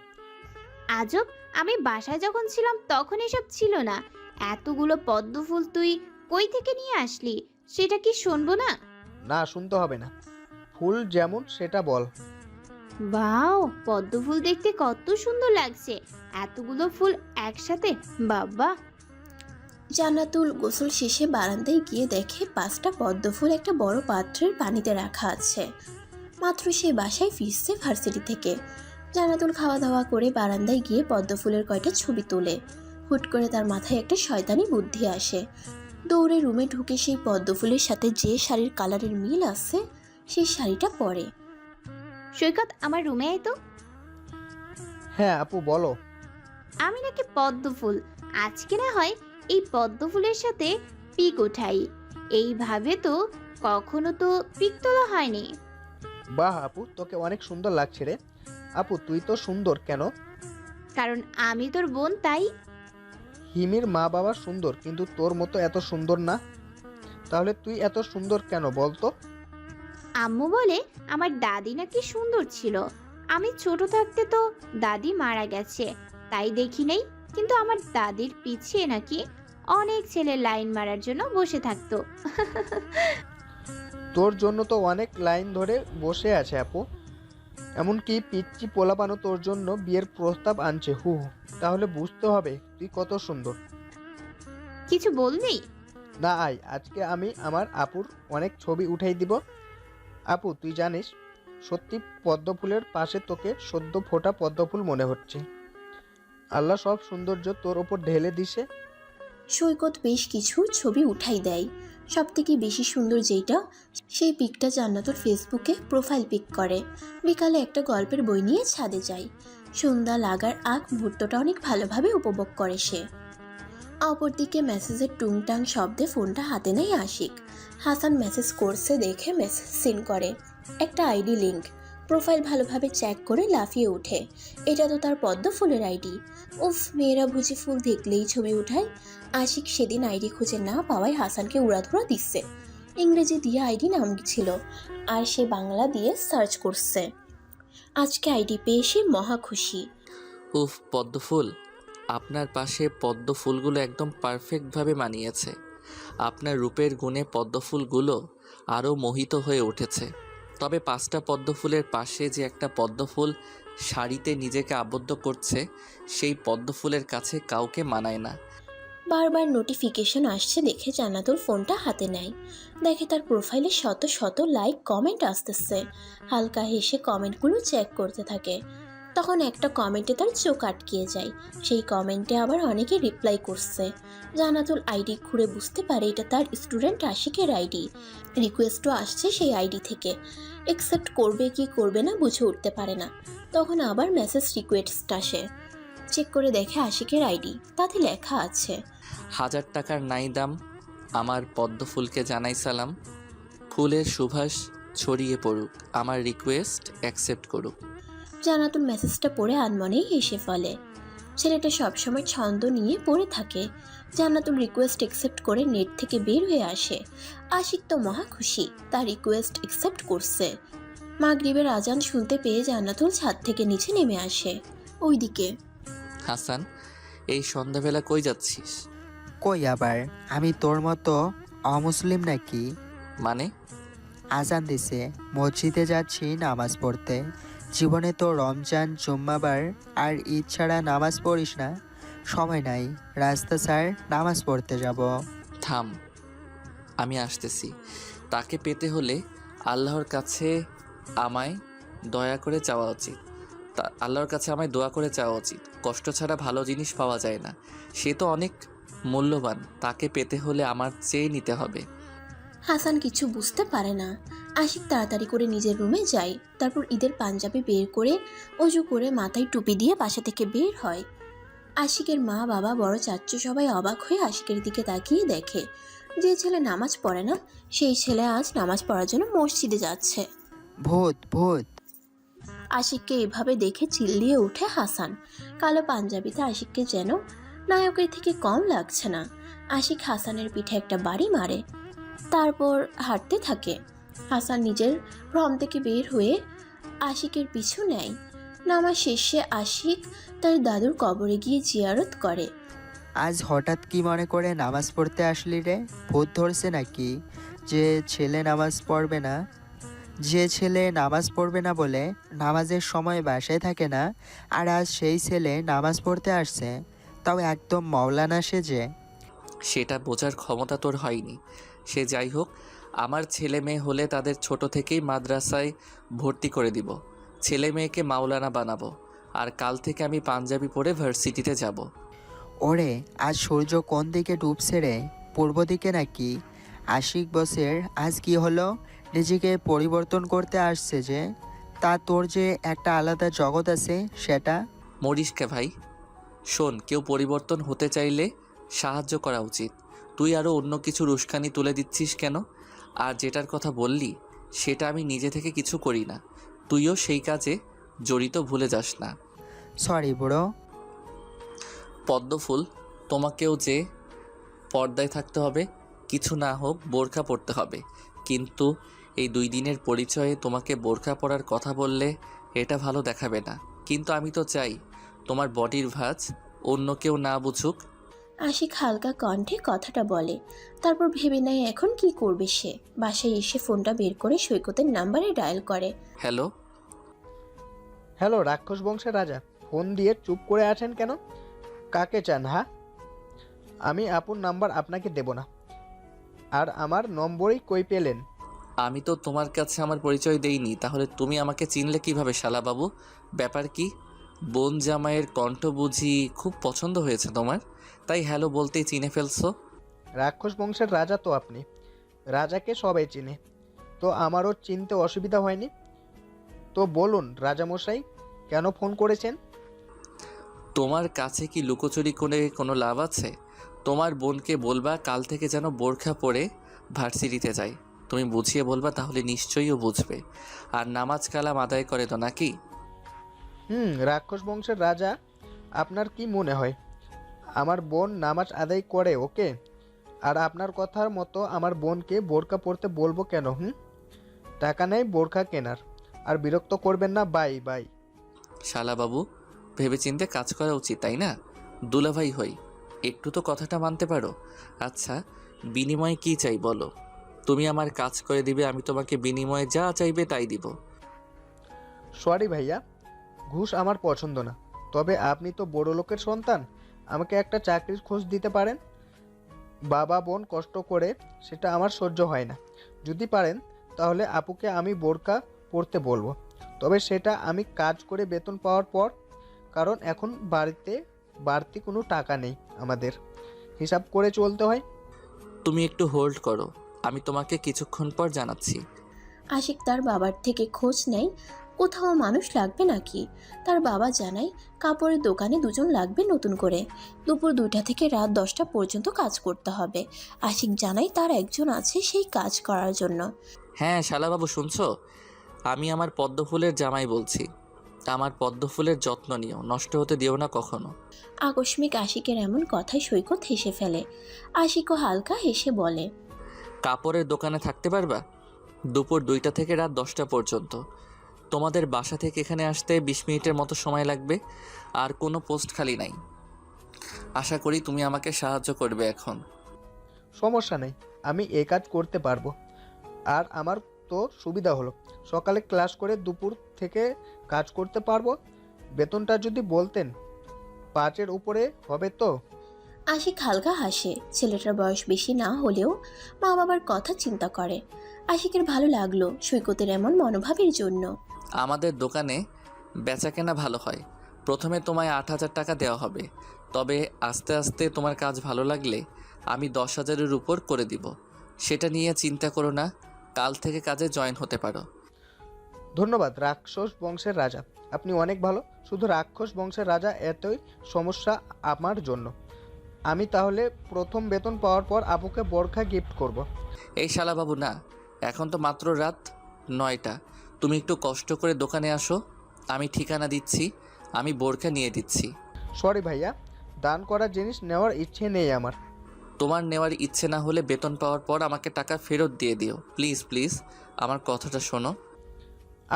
আজব, আমি বাসায় যখন ছিলাম তখন এসব ছিল না। এতগুলো পদ্মফুল তুই কই থেকে নিয়ে আসলি সেটা কি শুনবো না? না, শুনতে হবে না। ফুল যেমন সেটা বল। ওয়াও, পদ্মফুল দেখতে কত সুন্দর লাগছে। এতগুলো ফুল একসাথে, বাবা। জান্নাতুল গোসল শেষে বারান্দায় গিয়ে দেখে 5টা পদ্ম ফুল একটা বড় পাত্রের পানিতে রাখা আছে। মাত্র সে বাসায় ফিরছে ভার্সিটি থেকে। জান্নাতুল খাওয়া দাওয়া করে বারান্দায় গিয়ে পদ্ম ফুলের কয়টা ছবি তোলে। হুট করে তার মাথায় একটা শয়তানি বুদ্ধি আসে। দৌড়ে রুমে ঢুকে সেই পদ্ম ফুলের সাথে যে শাড়ির কালারের মিল আছে সেই শাড়িটা পরে। সৈকত, আমার রুমে আয় তো। হ্যাঁ আপু বলো। আমি নাকি পদ্মফুল, আজকে না হয় এই পদ্মফুলের সাথে পিক ওঠাই। এইভাবে তো কখনো তো পিক তোলা হয়নি। বাহ আপু, তোকে অনেক সুন্দর লাগছে রে। আপু তুই তো সুন্দর কেন? কারণ আমি তোর বোন, তাই। হিমির মা বাবা সুন্দর, কিন্তু তোর মতো এত সুন্দর না। তাহলে তুই এত সুন্দর কেন বলতো? আম্মু বলে আমার দাদি নাকি সুন্দর ছিল। আমি ছোট থাকতে তো দাদি মারা গেছে, তাই দেখি নেই। কিন্তু আমার দাদির পিছিয়ে নাকি অনেক ছেলে লাইন মারার জন্য বসে থাকতো। তোর জন্য তো অনেক লাইন ধরে বসে আছে আপু। এমনকি পিচ্চি পোলাপানও তোর জন্য বিয়ের প্রস্তাব আনছে। হু, তাহলে বুঝতে হবে তুই কত সুন্দর। কিছু বলবি? না আয়, আজকে আমি আমার আপুর অনেক ছবি উঠাই দিব। আপু তুই জানিস, সত্যি পদ্ম ফুলের পাশে তোকে সদ্য ফোটা পদ্ম ফুল মনে হচ্ছে। আল্লাহ সব সৌন্দর্য তোর ওপর ঢেলে দিছে। সৈকত বেশ কিছু ছবি উঠাই দেয়। সব থেকে বেশি সুন্দর যেটা, সেই পিকটা জান্নাতুল ফেসবুকে প্রোফাইল পিক করে। বিকালে একটা গল্পের বই নিয়ে ছাদে যায়। সন্ধ্যা লাগার আগ মুহূর্তটা অনেক ভালোভাবে উপভোগ করে সে। অপরদিকে মেসেজের টুংটাং শব্দে ফোনটা হাতে নেয় আশিক। হাসান মেসেজ করছে দেখে মেসেজ সিন করে। একটা আইডি লিঙ্ক। প্রোফাইল ভালোভাবে চেক করে লাফিয়ে ওঠে। এটা তো তার পদ্ম ফুলের আইডি। উফ, মেয়েরা বুঝি ফুল দেখলেই ছবি উঠায়। আশিক সেদিন আইডি খুঁজে না পাওয়ায় হাসানকে উড়াধুরা দিচ্ছে। ইংরেজি দিয়ে আইডি নাম ছিল, আর সে বাংলা দিয়ে সার্চ করছে। আজকে আইডি পেয়ে সে মহা খুশি। উফ, পদ্মফুল, আপনার পাশে পদ্ম ফুলগুলো একদম পারফেক্টভাবে মানিয়েছে। আপনার রূপের গুণে পদ্ম ফুলগুলো আরও মোহিত হয়ে উঠেছে। তবে 5টা পদ্মফুলের পাশে যে একটা পদ্মফুল শাড়িতে নিজেকে আবদ্ধ করছে, সেই পদ্মফুলের কাছে কাউকে মানায় না। বারবার নোটিফিকেশন আসছে দেখে জান্নাতুল ফোনটা হাতে নেয়। দেখে তার প্রোফাইলে শত শত লাইক কমেন্ট আসতেছে। হালকা হেসে কমেন্টগুলো চেক করতে থাকে। তখন একটা কমেন্টে তার চোখ আটকিয়ে যায়। সেই কমেন্টে আবার অনেকে রিপ্লাই করছে। জান্নাতুল আইডি খুঁড়ে বুঝতে পারে এটা তার স্টুডেন্ট আশিকের আইডি। রিকোয়েস্টও আসছে সেই আইডি থেকে। অ্যাকসেপ্ট করবে কি করবে না বুঝে উঠতে পারে না। তখন আবার মেসেজ রিকোয়েস্ট আসে। চেক করে দেখে আশিকের আইডি, তাতে লেখা আছে, 1000 টাকার নাই দাম, আমার পদ্মফুলকে জানাই সালাম, ফুলের সুবাস ছড়িয়ে পড়ুক, আমার রিকোয়েস্ট অ্যাকসেপ্ট করুক। জান্নাতুল মেসেজটা পড়ে আনমনেই হেসে ফেলে। ছেলেটা সবসময় ছন্দ নিয়ে পড়ে থাকে। জান্নাতুল রিকোয়েস্ট অ্যাকসেপ্ট করে নেট থেকে বের হয়ে আসে। আশিক তো মহা খুশি, তার রিকোয়েস্ট অ্যাকসেপ্ট করছে। মাগরিবের আজান শুনতে পেয়ে জান্নাতুল ছাদ থেকে নিচে নেমে আসে। ওইদিকে হাসান, এই সন্ধ্যাবেলা কই যাচ্ছিস? কই আবার, আমি তোর মতো অমুসলিম নাকি? মানে? আজান দিছে, মসজিদে যাচ্ছি নামাজ পড়তে। জীবনে তো রমজান, জুম্মাবার আর ঈদ ছাড়া নামাজ পড়িস না? সময় নাই, রাস্তা স্যার, নামাজ পড়তে যাব। থাম, আমি আসতেছি। তাকে পেতে হলে আল্লাহর কাছে আমায় দয়া করে চাওয়া উচিত। আল্লাহর কাছে আমায় দোয়া করে চাওয়া উচিত। কষ্ট ছাড়া ভালো জিনিস পাওয়া যায় না। সে তো অনেক মূল্যবান, তাকে পেতে হলে আমার চেয়ে নিতে হবে। হাসান কিছু বুঝতে পারে না। আশিক তাড়াতাড়ি করে নিজের রুমে যায়। তারপর ঈদের পাঞ্জাবি বের করে অজু করে মাথায় টুপি দিয়ে বাসা থেকে বের হয়। আশিকের মা, বাবা, বড় চাচ্চু সবাই অবাক হয়ে আশিকের দিকে তাকিয়ে দেখে যে ছেলে নামাজ পড়ে না সেই ছেলে আজ নামাজ পড়ার জন্য মসজিদে যাচ্ছে। ভূত ভূত! আশিককে এভাবে দেখে চিল্লিয়ে ওঠে হাসান। কালো পাঞ্জাবিতে আশিককে যেন নায়কের থেকে কম লাগছে না। আশিক হাসানের পিঠে একটা বাড়ি মারে, তারপর হাঁটতে থাকে। হাসান নিজের ভ্রম থেকে বের হয়ে আশিকের পিছু নেয়। নামাজ শেষে আশিক তার দাদুর কবরে গিয়ে জিয়ারত করে। আজ হঠাৎ কি মনে করে নামাজ পড়তে আসলি রে? ভূত ধরছে নাকি? যে ছেলে নামাজ পড়বে না, যে ছেলে নামাজ পড়বে না বলে নামাজের সময় বাসায় থাকে না, আর আজ সেই ছেলে নামাজ পড়তে আসছে, তাও একদম মাওলানা সেজে। সেটা বোঝার ক্ষমতা তোর হয়নি। সে যাই হোক, আমার ছেলে মেয়ে হলে তাদের ছোট থেকেই মাদ্রাসায় ভর্তি করে দিব। ছেলে মেয়েকে মাওলানা বানাবো। আর কাল থেকে আমি পাঞ্জাবি পরে ভার্সিটিতে যাব। ওরে, আজ সূর্য কোন দিকে ডুবছে রে? পূর্ব দিকে নাকি? আশিক বসের আজ কি হলো? নিজেকে পরিবর্তন করতে আসছে যে, তা তোর যে একটা আলাদা জগৎ আছে সেটা। মরিসকে ভাই, শোন, কেউ পরিবর্তন হতে চাইলে সাহায্য করা উচিত। তুই আরও অন্য কিছুর উস্কানি তুলে দিচ্ছিস কেন? আর যেটার কথা বললি সেটা আমি নিজে থেকে কিছু করি না। তুইও সেই কাজে জড়িত, ভুলে যাস না। সরি বুড়ো। পদ্মফুল, তোমাকেও যে পর্দায় থাকতে হবে, কিছু না হোক বোরখা পরতে হবে। কিন্তু এই 2 দিনের পরিচয়ে তোমাকে বোরখা পরার কথা বললে এটা ভালো দেখাবে না। কিন্তু আমি তো চাই তোমার বডির ভাঁজ অন্য কেউ না বুঝুক। আশিক হালকা কণ্ঠে কথাটা বলে। তারপর ভেবে নেয় এখন কি করবে সে। বাসায় এসে ফোনটা বের করে সৈকতের নাম্বারে ডায়াল করে। হ্যালো। হ্যালো রাক্ষস বংশের রাজা, ফোন দিয়ে চুপ করে আছেন কেন? কাকে চান? হ্যাঁ, আমি আপুর নাম্বার আপনাকে দেব না। আর আমার নম্বরই কই পেলেন? আমি তো তোমার কাছে আমার পরিচয় দেইনি, তাহলে তুমি আমাকে চিনলে কিভাবে শালাবাবু? ব্যাপার কি? বোন জামাইয়ের কণ্ঠ বুঝি খুব পছন্দ হয়েছে তোমার, তাই হ্যালো বলতেই চিনে ফেলছো? রাক্ষস বংশের রাজা তো আপনি, রাজাকে সবাই চিনে, তো আমারও চিনতে অসুবিধা হয়নি। তো বলুন রাজামশাই, কেন ফোন করেছেন? তোমার কাছে কি লুকোচুরি করে কোনো লাভ আছে? তোমার বোনকে বলবা কাল থেকে যেন বোরখা পরে ভার্সিটিতে যায়। তুমি বুঝিয়ে বলবা, তাহলে নিশ্চয়ই ও বুঝবে। আর নামাজ কালাম আদায় করে তো নাকি? রাক্ষস বংশের রাজা, আপনার কি মনে হয় আমার বোন নামাজ আদায় করে? ওকে, আর আপনার কথার মতো আমার বোনকে বোরকা পরতে বলবো কেন? টাকা নেই বোরখা কেনার। আর বিরক্ত করবেন না, বাই বাই। শালাবাবু, ভেবেচিন্তে কাজ করা উচিত, তাই না? দুলাভাই হই, একটু তো কথাটা মানতে পারো। আচ্ছা, বিনিময়ে কি চাই বলো? তুমি আমার কাজ করে দিবে, আমি তোমাকে বিনিময়ে যা চাইবে তাই দিব। সরি ভাইয়া, ঘুষ আমার পছন্দ না। তবে আপনি তো বড় লোকের সন্তান, আমাকে একটা চাকরির খোঁজ দিতে পারেন। বাবা বোন কষ্ট করে, সেটা আমার সহ্য হয় না। যদি পারেন তাহলে আপুকে আমি বোরকা পরতে বলবো, তবে সেটা আমি কাজ করে বেতন পাওয়ার পর, কারণ এখন বাড়িতে বাড়তি কোনো টাকা নেই, আমাদের হিসাব করে চলতে হয়। তুমি একটু হোল্ড করো, আমি তোমাকে কিছুক্ষণ পর জানাচ্ছি। আশিক তার বাবার থেকে খোঁজ নেয় কোথাও মানুষ লাগবে নাকি। তার বাবা জানায় কাপড়ের দোকানে দুজন লাগবে নতুন করে, দুপুর 2টা থেকে রাত 10টা পর্যন্ত কাজ করতে হবে। আশিক জানায় তার একজন আছে সেই কাজ করার জন্য। হ্যাঁ শালাবাবু, শুনছো? আমি আমার পদ্মফুলের জামাই বলছি। আমার পদ্মফুলের যত্ন নিও, নষ্ট হতে দিও না কখনো। আকস্মিক আশিকের এমন কথায় সৈকত হেসে ফেলে। আশিকও হালকা হেসে বলে, কাপড়ের দোকানে থাকতে পারবা দুপুর 2টা থেকে রাত 10টা পর্যন্ত। তোমাদের বাসা থেকে এখানে আসতে 20 মিনিটের মতো সময় লাগবে, আর কোনো পোস্ট খালি নাই। আশা করি তুমি আমাকে সাহায্য করবে এখন। সমস্যা নেই, আমি এই কাজ করতে পারবো। আর আমার তো সুবিধা হলো, সকালে ক্লাস করে দুপুর থেকে কাজ করতে পারবো। বেতনটা যদি বলতেন 5-এর উপরে হবে তো। আশিক হালকা হাসে। ছেলেটার বয়স বেশি না হলেও মা বাবার কথা চিন্তা করে। আশিকের ভালো লাগলো সৈকতের এমন মনোভাবের জন্য। আমাদের দোকানে বেচাকেনা ভালো হয়। প্রথমে তোমায় 8,000 টাকা দেওয়া হবে, তবে আস্তে আস্তে তোমার কাজ ভালো লাগলে আমি 10,000-এর উপর করে দিব। সেটা নিয়ে চিন্তা করো না, কাল থেকে কাজে জয়েন হতে পারো। ধন্যবাদ রাক্ষস বংশের রাজা, আপনি অনেক ভালো। শুধু রাক্ষস বংশের রাজা এতই সমস্যা আমার জন্য। আমি তাহলে প্রথম বেতন পাওয়ার পর আপুকে বোরখা গিফট করব। এই শালাবাবু না, এখন তো মাত্র রাত 9টা। তুমি একটু কষ্ট করে দোকানে আসো, আমি ঠিকানা দিচ্ছি, আমি বোরখা নিয়ে দিচ্ছি। সরি ভাইয়া, দান করা জিনিস নেওয়ার ইচ্ছে নেই আমার। তোমার নেওয়ার ইচ্ছে না হলে বেতন পাওয়ার পর আমাকে টাকা ফেরত দিয়ে দিও, প্লিজ প্লিজ, আমার কথাটা শোনো।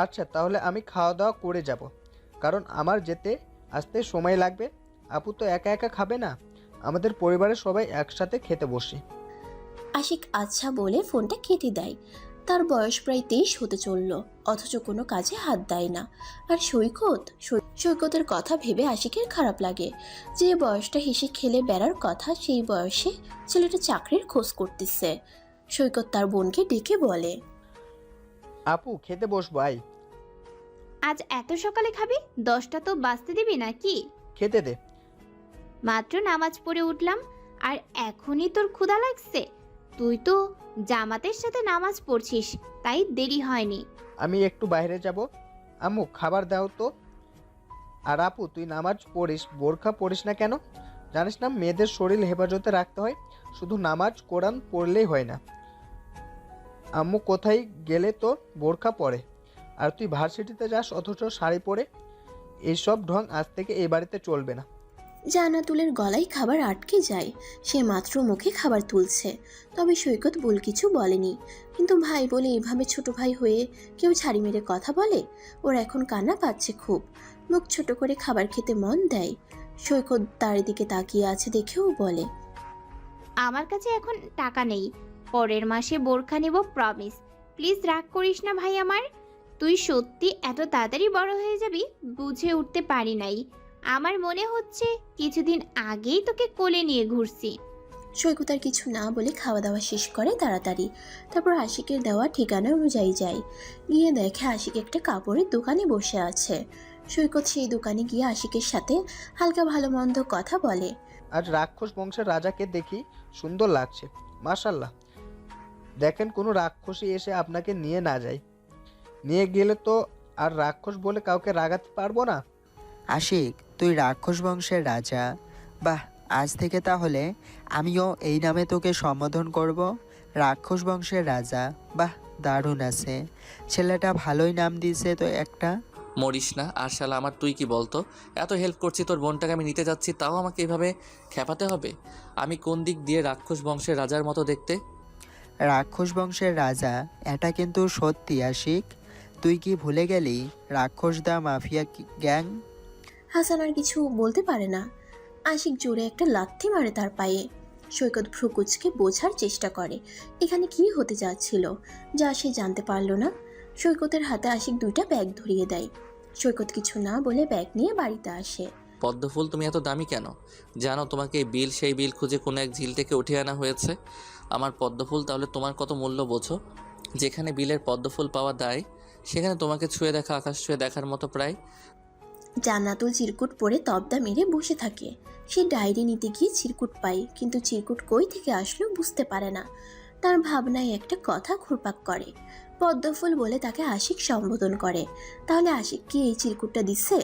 আচ্ছা তাহলে আমি খাওয়া দাওয়া করে যাব, কারণ আমার যেতে আসতে সময় লাগবে। আপু তো একা একা খাবে না, আমাদের পরিবারের সবাই একসাথে খেতে বসি। আশিক আচ্ছা বলে ফোনটা কেটে দেয়। তার বয়স প্রায় 23 হতে চলল, অথচ কোনো কাজে হাত দেয় না। আর সৈকতের কথা ভেবে আশিকের খারাপ লাগে। যে বয়সটা হেসে খেলে বেড়ার কথা, সেই বয়সে ছেলেটা চাকরির খোঁজ করতেছে। সৈকত তার বোনকে ডেকে বলে, আপু খেতে বসবো, আই। আজ এত সকালে খাবি? 10টা তো বাজতে দিবি নাকি? খেতে দে। মাত্র নামাজ পড়ে উঠলাম আর এখনই তোর ক্ষুধা লাগছে? তুই তো জামাতের সাথে নামাজ পড়ছিস, তাই দেরি হয়নি। আমি একটু বাইরে যাব, আম্মু খাবার দাও তো। আর আপু তুই নামাজ পড়িস, বোরখা পড়িস না কেন? জানিস না মেয়েদের শরীর হেফাজতে রাখতে হয়, শুধু নামাজ কোরআন পড়লেই হয় না। আম্মু কোথায় গেলে তো বোরখা পরে, আর তুই ভার্সিটিতে যাস অথচ শাড়ি পরে। এইসব ঢং আজ থেকে এই বাড়িতে চলবে না। জান্নাতুলের গলায় খাবার আটকে যায়। সে মাত্র মুখে খাবার তুলছে, তবে সৈকত ভুল কিছু বলেনি। কিন্তু ভাই বলে এভাবে ছোট ভাই হয়ে কেউ ছাড়ি মেরে কথা বলে? ওর এখন কান্না পাচ্ছে খুব, মুখ ছোট করে খাবার খেতে মন দেয়। সৈকত তার দিকে তাকিয়ে আছে দেখেও বলে, আমার কাছে এখন টাকা নেই, পরের মাসে বোরখা নেব, প্রমিস। প্লিজ রাগ করিস না ভাই আমার। তুই সত্যি এত তাড়াতাড়ি বড় হয়ে যাবি বুঝে উঠতে পারি নাই। আমার মনে হচ্ছে কিছুদিন আগেই তোকে কোলে নিয়ে ঘুরছি। সৈকত আর কিছু না বলে খাওয়া দাওয়া শেষ করে তাড়াতাড়ি। তারপর আশিকের দেওয়া ঠিকানা অনুযায়ী যায়। গিয়ে দেখে আশিক একটা কাপড়ের দোকানে বসে আছে। সৈকত সেই দোকানে গিয়ে আশিকের সাথে হালকা ভালো মন্দ কথা বলে। আজ রাক্ষস বংশের রাজাকে দেখি সুন্দর লাগছে, মাশাল্লাহ। দেখেন কোনো রাক্ষসী এসে আপনাকে নিয়ে না যায়, নিয়ে গেলে তো আর রাক্ষস বলে কাউকে রাগাতে পারবো না। আশিক তুই রাক্ষস বংশের রাজা, বাহ। আজ থেকে তাহলে আমিও এই নামে তোকে সম্বোধন করব, রাক্ষস বংশের রাজা। বাহ, দারুণ আছে, ছেলেটা ভালোই নাম দিয়েছে তো একটা। মরিস না আর শালা আমার, তুই কি বলতো? এত হেল্প করছি তোর বোনটাকে আমি নিতে যাচ্ছি, তাও আমাকে এভাবে খেপাতে হবে? আমি কোন দিক দিয়ে রাক্ষস বংশের রাজার মতো দেখতে? রাক্ষস বংশের রাজা, এটা কিন্তু সত্যি আশিক। তুই কি ভুলে গেলি রাক্ষস দা মাফিয়া গ্যাং? হাসান আর কিছু বলতে পারে না। আশিক জোরে একটা লাথি মারে তার পায়ে। সৈকত ভ্রুকুচকে বোঝার চেষ্টা করে এখানে কি হতে যাচ্ছিল, যা সে জানতে পারল না। সৈকতের হাতে আশিক দুইটা ব্যাগ ধরিয়ে দেয়। সৈকত কিছু না বলে ব্যাগ নিয়ে বাড়িতে আসে। পদ্মফুল তুমি এত দামি কেন? জানো তোমাকে এই বিল সেই বিল খুঁজে কোনো এক ঝিল থেকে উঠিয়ে আনা হয়েছে। আমার পদ্মফুল তাহলে তোমার কত মূল্য বোঝো? যেখানে বিলের পদ্মফুল পাওয়া দায়, সেখানে তোমাকে ছুঁয়ে দেখা আকাশ ছুঁয়ে দেখার মতো প্রায়। জান্নাতুল চিরকুট পরে তবদা মেরে বসে থাকে। সে ডায়েরি নিতে গিয়ে চিরকুট পায়, কিন্তু চিরকুট কই থেকে আসলো বুঝতে পারে না। তার ভাবনায় একটা কথা ঘুরপাক করে। পদ্মফুল বলে তাকে আশিক সম্বোধন করে। তাহলে আশিক কি এই চিরকুটটা দিচ্ছে?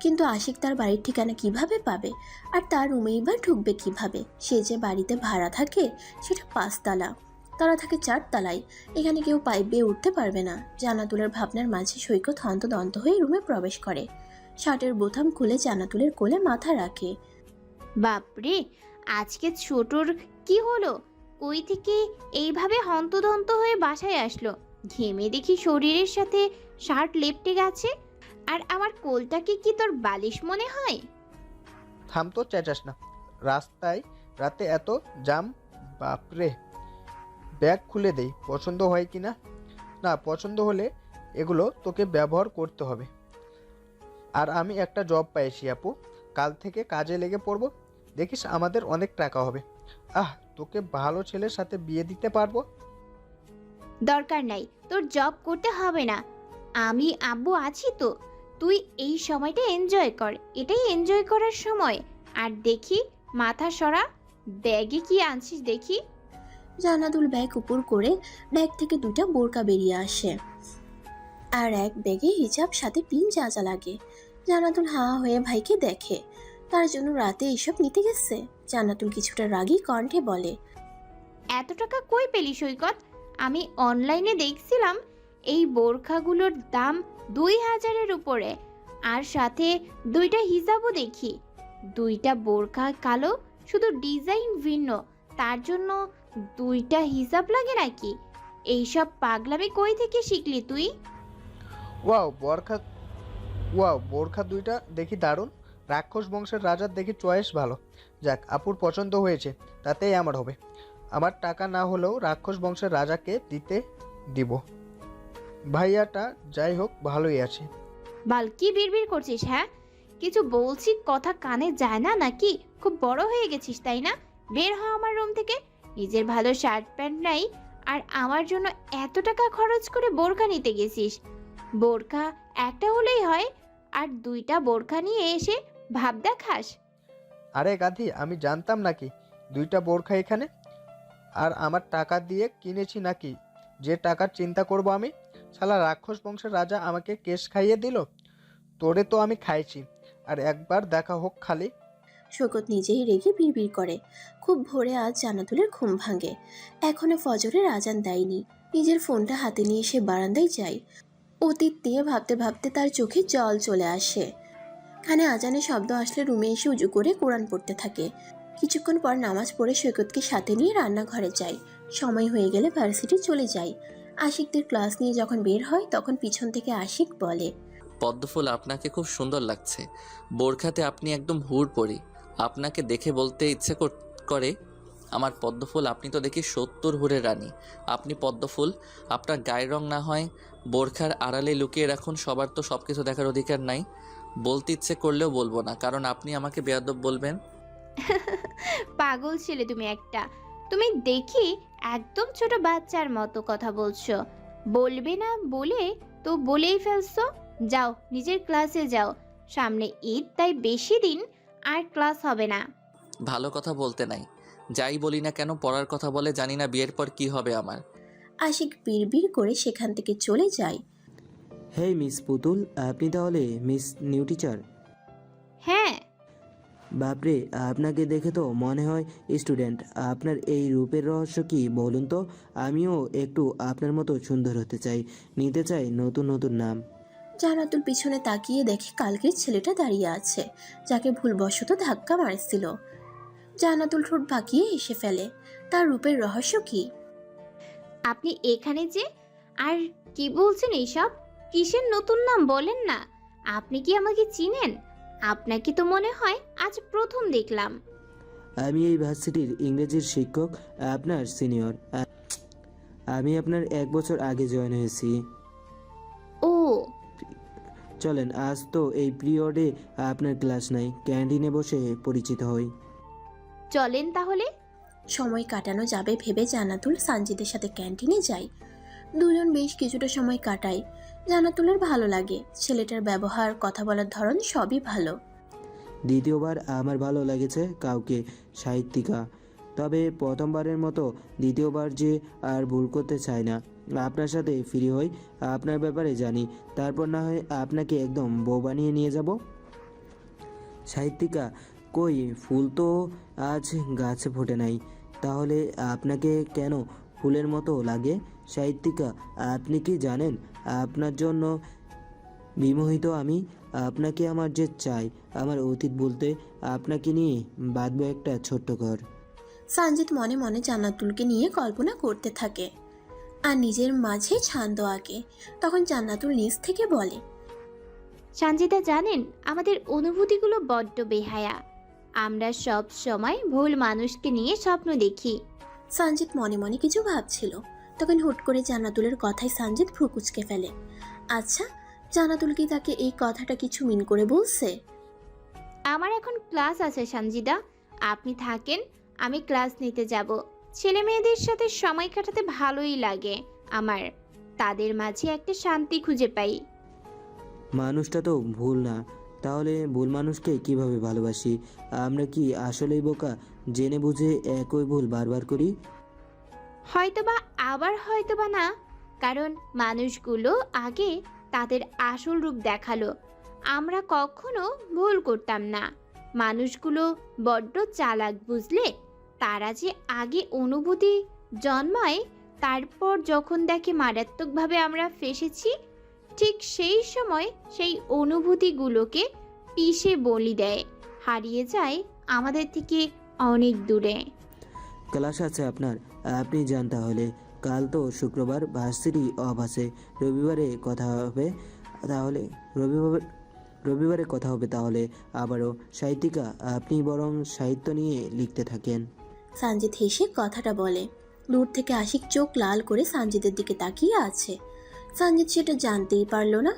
কিন্তু আশিক তার বাড়ির ঠিকানা কিভাবে পাবে, আর তার রুমেই বা ঢুকবে কিভাবে? সে যে বাড়িতে ভাড়া থাকে সেটা 5 তলা, তারা থাকে 4 তলায়। এখানে কেউ পাইপ বেয়ে উঠতে পারবে না। জান্নাতুলের ভাবনার মাঝে সৈকত হন্তদন্ত হয়ে রুমে প্রবেশ করে। শার্টের বোতাম খুলে জান্নাতুলের কোলে মাথা রাখে। বাপরে, আজকে ছোটর কি হলো? কই থেকে এইভাবে হন্তদন্ত হয়ে বাসায় আসলো? ঘেমে দেখি শরীরের সাথে শার্ট লেপটে গেছে। আর আমার কোলটাকে কি তোর বালিশ মনে হয়? থাম তো, চেঁচাস না। রাস্তায় রাতে এত জাম, বাপরে। ব্যাগ খুলে দেই, পছন্দ হয় কি না? না পছন্দ হলে এগুলো তোকে ব্যবহার করতে হবে। আর আমি একটা জব পেয়েছি আপু, কাল থেকে কাজে লেগে পড়বো। দেখিস আমাদের অনেক টাকা হবে। তোকে ভালো ছেলের সাথে বিয়ে দিতে পারবো। দরকার নাই, তোর জব করতে হবে না। আমি আব্বু আছি তো। তুই এই সময়টা এনজয় কর, এটাই এনজয় করার সময়। আর দেখি মাথা সরা, ব্যাগে কি আনছিস দেখি। জান্নাতুল ব্যাগ উপর করে ব্যাগ থেকে 2টা বোরকা বেরিয়ে আসে, আর এক ব্যাগে হিজাব, সাথে পিন যা যা লাগে। জান্নাতুল হাঁ হয়ে ভাইকে দেখে। তার জন্য রাতে এসব নিতে গেছে? জান্নাতুল কিছুটা রাগী কণ্ঠে বলে, এত টাকা কই পেলি সৈকত? আমি অনলাইনে দেখছিলাম এই বোরখাগুলোর দাম 2000-এর উপরে। আর সাথে 2টা হিজাবও দেখি। 2টা বোরখা কালো, শুধু ডিজাইন ভিন্ন, তার জন্য 2টা হিজাব লাগে নাকি? এইসব পাগলামি কই থেকে শিখলি তুই? ওয়াও বোরখা 2টা দেখি দারুণ। রাক্ষস বংশের রাজার দেখি চয়েস ভালো। যাক, আপুর পছন্দ হয়েছে, তাতেই আমার হবে। আমার টাকা না হলেও রাক্ষস বংশের রাজাকে দিতে দিব। ভাইয়াটা যাই হোক ভালোই আছে। বাল, কি বিড়বিড় করছিস? হ্যাঁ, কিছু বলছি কথা কানে যায় না নাকি? খুব বড় হয়ে গেছিস তাই না? বের হ আমার রুম থেকে। নিজের ভালো শার্ট প্যান্ট নাই, আর আমার জন্য এত টাকা খরচ করে বোরখা নিতে গেছিস। বোরখা একটা হলেই হয়, আর 2টা বোরখা নিয়ে এসে ভাব দেখাস। আরে গাধি, আমি জানতাম নাকি 2টা বোরখা এখানে? আর আমার টাকা দিয়ে কিনেছি নাকি যে টাকার চিন্তা করব আমি? শালা রাক্ষস বংশের রাজা আমাকে কেশ খাইয়ে দিল। তোরে তো আমি খাইছি, আর একবার দেখা হোক খালি। সৈকত নিজেই রেগে বিড়বিড় করে। খুব ভোরে আজ জান্নাতুলের ঘুম ভাঙে। এখনো ফজরের আজান দেয়নি। নিজের ফোনটা হাতে নিয়ে সে বারান্দায় যায়। অতীত নিয়ে ভাবতে ভাবতে তার চোখে জল চলে আসে। কানে আজানের শব্দ আসলে রুমে এসে উজু করে কোরআন পড়তে থাকে। কিছুক্ষণ পর নামাজ পড়ে সৈকতকে সাথে নিয়ে রান্নাঘরে যায়। সময় হয়ে গেলে ভার্সিটি চলে যায়। আশিকদের ক্লাস নিয়ে যখন বের হয় তখন পিছন থেকে আশিক বলে, পদ্মফুল আপনাকে খুব সুন্দর লাগছে। বোরখাতে আপনি একদম হুড়পড়ি। আপনাকে দেখে বলতে ইচ্ছে করে, আমার পদ্মফুল আপনি তো দেখি 70 হুড়ের রানী। আপনি পদ্মফুল, আপনার গায়ের রং না হয় বোরখার আড়ালে লুকিয়ে রাখুন, সবার তো সব কিছু দেখার অধিকার নাই। বলতে ইচ্ছে করলেও বলবো না, কারণ আপনি আমাকে বেয়াদব বলবেন। পাগল ছেলে তুমি একটা। তুমি দেখি একদম ছোট বাচ্চার মতো কথা বলছো। বলবে না বলে তো বলেই ফেলছো। যাও নিজের ক্লাসে যাও, সামনে ঈদ, তাই বেশি দিন আর ক্লাস হবে না। ভালো কথা বলতে নাই, যাই বলি না কেন পড়ার কথা বলে, জানি না বিয়ের পর কি হবে আমার। আশিক বিড়বিড় করে সেখান থেকে চলে যায়। হেই মিস পুতুল, আপনি তাহলে মিস নিউ টিচার? হ্যাঁ। বাপরে, আপনাকে দেখে তো মনে হয় স্টুডেন্ট। আপনার এই রূপের রহস্য কি বলুন তো? আমিও একটু আপনার মতো সুন্দর হতে চাই, নিতে চাই নতুন নতুন নাম। জান্নাতুল পিছনে তাকিয়ে দেখে কালকের ছেলেটা দাঁড়িয়ে আছে, যাকে ভুলবশত ধাক্কা মারছিল। জান্নাতুল ঠোঁট বাঁকিয়ে হেসে ফেলে। তার রূপের রহস্য কি? আপনি এখানে যে, আর কি বলছেন এইসব? কিসের নতুন নাম বলেন না? আপনি কি আমাকে চিনেন? আপনাকে তো মনে হয় আজ প্রথম দেখলাম। আমি এই ভার্সিটির ইংরেজির শিক্ষক, আপনার সিনিয়র। আমি আপনার 1 বছর আগে জয়েন হয়েছি। ও চলেন, আজ তো এই পিরিয়ডে আপনার ক্লাস নাই, ক্যান্টিনে বসে পরিচিত হই। চলেন তাহলে। সময় কাটানো যাবে ভেবে জান্নাতুল সানজিদের সাথে ক্যান্টিনে যায়। দুজন বেশ কিছুটা সময় কাটায়। জান্নাতুলের ভালো লাগে, ছেলেটার ব্যবহার, কথা বলার ধরন সবই ভালো। দ্বিতীয়বার আমার ভালো লেগেছে কাউকে, সাহিত্যিকা। তবে প্রথমবারের মতো দ্বিতীয়বার যে আর ভুল করতে চাই না। আপনার সাথে ফ্রি হই, আপনার ব্যাপারে জানি, তারপর না হয় আপনাকে একদম বউ বানিয়ে নিয়ে যাব। সাহিত্যিকা, কই ফুল তো আজ গাছে ফোটে নাই, তাহলে আপনাকে কেন ফুলের মতো লাগে? সাহিত্যিকা, আপনি কি জানেন আপনার জন্য বিমোহিত আমি? আপনাকে আমার যে চাই, আমার অতীত বলতে আপনাকে নিয়ে বাঁধবো একটা ছোট্ট ঘর। সানজিদ মনে মনে জান্নাতুলকে নিয়ে কল্পনা করতে থাকে আর নিজের মাঝে ছন্দ আঁকে। তখন জান্নাতুল নিজ থেকে বলে, সঞ্জিতা জানেন, আমাদের অনুভূতিগুলো বড্ড বেহায়া। আমরা সব সময় ভুল মানুষকে নিয়ে স্বপ্ন দেখি। সানজিদ মনে মনে কিছু ভাবছিল। তখন হুট করে জান্নাতুলের কথায় সানজিদ ভ্রু কুঁচকে ফেলে। আচ্ছা, জান্নাতুল কি তাকে এই কথাটা কিছু মিন করে বলছে? আমার এখন ক্লাস আছে সঞ্জিদা, আপনি থাকেন, আমি ক্লাস নিতে যাব। ছেলে মেয়েদের সাথে সময় কাটাতে ভালোই লাগে আমার, তাদের মাঝে একটা শান্তি খুঁজে পাই। মানুষটা তো ভুল না, তাহলে ভুল মানুষকে কিভাবে ভালোবাসি? আমরা কি আসলেই বোকা, জেনে বুঝে একই ভুল বারবার করি? হয়তোবা, আবার হয়তোবা না, কারণ মানুষগুলো আগে তাদের আসল রূপ দেখালো। আমরা কখনো ভুল করতাম না। মানুষগুলো বড্ড চালাক, বুঝলে? তারা যে আগে অনুভূতি জন্মায়, তারপর যখন দেখে মারাত্মকভাবে আমরা ফেসেছি, ঠিক সেই সময় সেই অনুভূতিগুলোকে পিষে বলি দেয়, হারিয়ে যায় আমাদের থেকে অনেক দূরে। ক্লাস আছে আপনার, আপনি যান তাহলে। কাল তো শুক্রবার, ভার্সিটি অফ আছে। রবিবারে কথা হবে তাহলে। রবিবারে কথা হবে তাহলে আবারও। সাহিত্যিকা, আপনি বরং সাহিত্য নিয়ে লিখতে থাকেন। সানজিদ হেসে কথাটা বলে। দূর থেকে আশিক চোখ লাল করে সানজিদের দিকে তাকিয়ে আছে। সানজিদ সেটা জানতেই পারল না।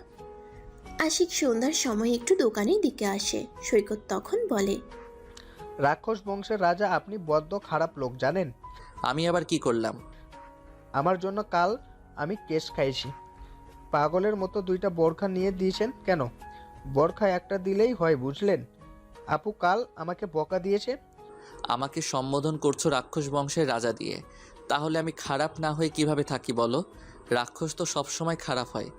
আশিক সন্ধ্যার সময় একটু দোকানের দিকে আসে। সৈকত তখন বলে, রাক্ষস বংশের রাজা আপনি বড্ড খারাপ লোক জানেন। আমি আবার কি করলাম? আমার জন্য কাল আমি কেস খাইছি। পাগলের মতো 2টা বোরখা নিয়ে দিয়েছেন কেন? বোরখা একটা দিলেই হয়, বুঝলেন? আপু কাল আমাকে বকা দিয়েছে। আমাকে সম্বোধন করছো রাক্ষস বংশের রাজা দিয়ে, তাহলে আমি খারাপ না হয়ে কিভাবে থাকি বলো? রাক্ষস তো সবসময় খারাপ হয়।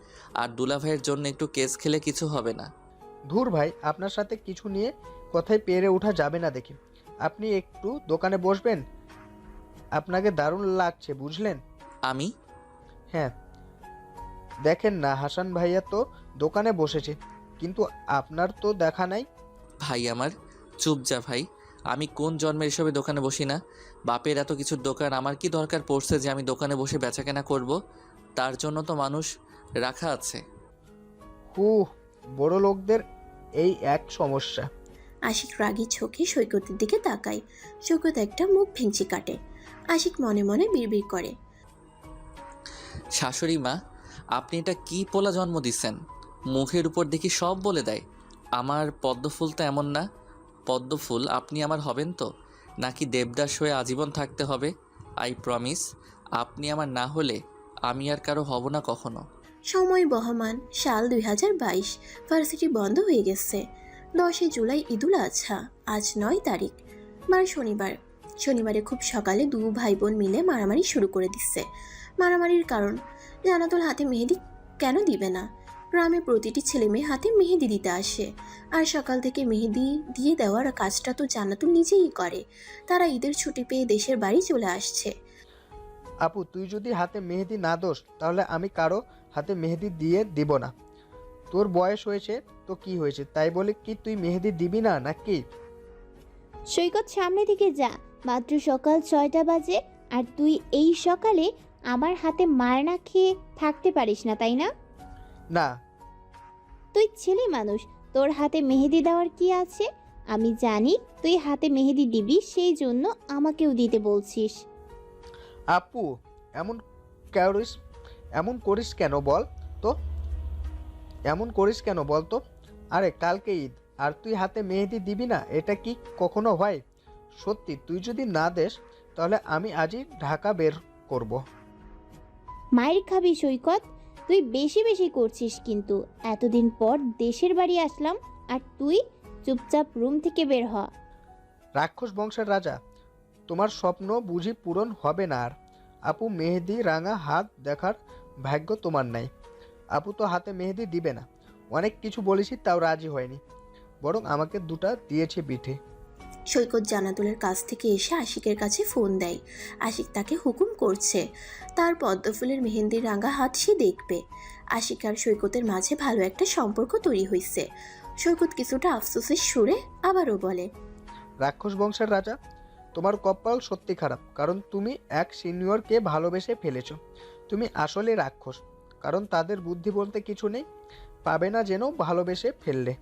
আর দুলাভাইয়ের জন্য একটু কেস খেলে কিছু হবে না। ধুর ভাই, আপনার সাথে কিছু নিয়ে কথায় পেরে ওঠা যাবে না দেখি। আপনি একটু দোকানে বসবেন? আপনাকে দারুণ লাগছে, বুঝলেন? আমি? হ্যাঁ, দেখেন না, হাসান ভাইয়া তো দোকানে বসেছে, কিন্তু আপনার তো দেখা নাই। ভাই আমার, চুপ যা ভাই। আমি কোন জন্মের এসবে দোকানে বসি না? বাপের এত কিছুর দোকান, আমার কি দরকার পড়ছে যে আমি দোকানে বসে বেচাকেনা করব? তার জন্য তো মানুষ রাখা আছে। বড় লোকদের এই এক সমস্যা। আশিক রাগী চোখে সৈকতের দিকে তাকায়। সৈকত একটা মুখ ভেঙচি কাটে। আশিক মনে মনে বিড়বিড় করে, শাশুড়ি মা, আপনি এটা কি পোলা জন্ম দিচ্ছেন? মুখের উপর দেখি সব বলে দেয়। আমার পদ্মফুল তো এমন না। পদ্মফুল আপনি আমার হবেন তো, নাকি দেবদাস হয়ে আজীবন থাকতে হবে? আই প্রমিস, আপনি আমার না হলে আমি আর কারো হব না কখনো। সময় বহমান, সাল 2022। ভার্সিটি বন্ধ হয়ে গেছে। 10 জুলাই ঈদুল আজহা, আজ 9 তারিখ, বার শনিবার। শনিবারে খুব সকালে 2 ভাই বোন মিলে মারামারি শুরু করে দিচ্ছে। মারামারির কারণ, জান্নাতুল হাতে মেহেদি কেন দিবে না? গ্রামে প্রতিটি ছেলে মেয়ে হাতে মেহেদি দিতে আসে, আর সকাল থেকে মেহেদি দিয়ে দেওয়ার কাজটা তো জান্নাতুল নিজেই করে। তারা ঈদের ছুটি পেয়ে দেশের বাড়ি চলে আসছে। আপু তুই যদি হাতে মেহেদি না দোস, তাহলে আমি কারো হাতে মেহেদি দিয়ে দিব না। তোর বয়স হয়েছে তো কি হয়েছে, তাই বলে কি তুই মেহেদি দিবি না নাকি? সৈকত, সামনে দিকে যা। মাত্র সকাল 6টা বাজে, আর তুই এই সকালে আমার হাতে মার না খেয়ে থাকতে পারিস না, তাই না? না। তুই ছেলে মানুষ, তোর হাতে মেহেদি দেওয়ার কি আছে? আমি জানি তুই হাতে মেহেদি দিবি, সেই জন্য আমাকেও দিতে বলছিস। আপু এমন করিস এমন করিস কেন বল তো এমন করিস কেন বল তো? আরে কালকে ঈদ আর তুই হাতে মেহেদি দিবি না, এটা কি কখনো হয়? সত্যি তুই যদি না দেস তাহলে আমি আজই ঢাকা বের করব। মায়ের খাবি সৈকত, তুই বেশি বেশি করছিস কিন্তু। এতদিন পর দেশের বাড়ি আসলাম আর তুই চুপচাপ রুম থেকে বের হ। রাক্ষস বংশের রাজা, তোমার স্বপ্ন বুঝি পূরণ হবে না আর। আপু মেহেদি রাঙা হাত দেখার ভাগ্য তোমার নাই। আপু তো হাতে মেহেদি দিবে না, অনেক কিছু বলেছি তাও রাজি হয়নি, বরং আমাকে দুটা দিয়েছে পিঠে। সৈকত জান্নাতুলের কাছ থেকে এসে আশিকের কাছে ফোন দেয়। আশিক তাকে হুকুম করছে তার পদ্মফুলের মেহেন্দি রাঙা হাত সে দেখবে। আশিক আর সৈকতের মাঝে ভালো একটা সম্পর্ক তৈরি হয়েছে। সৈকত কিছুটা আফসোসের সুরে আবারও বলে, রাক্ষস বংশের রাজা, তোমার কপাল সত্যি খারাপ, কারণ তুমি এক সিনিয়রকে ভালোবেসে ফেলেছো। তুমি আসলে রাক্ষস, কারণ তাদের বুদ্ধি বলতে কিছু নেই, পাবে না যেন ভালোবেসে ফেললে।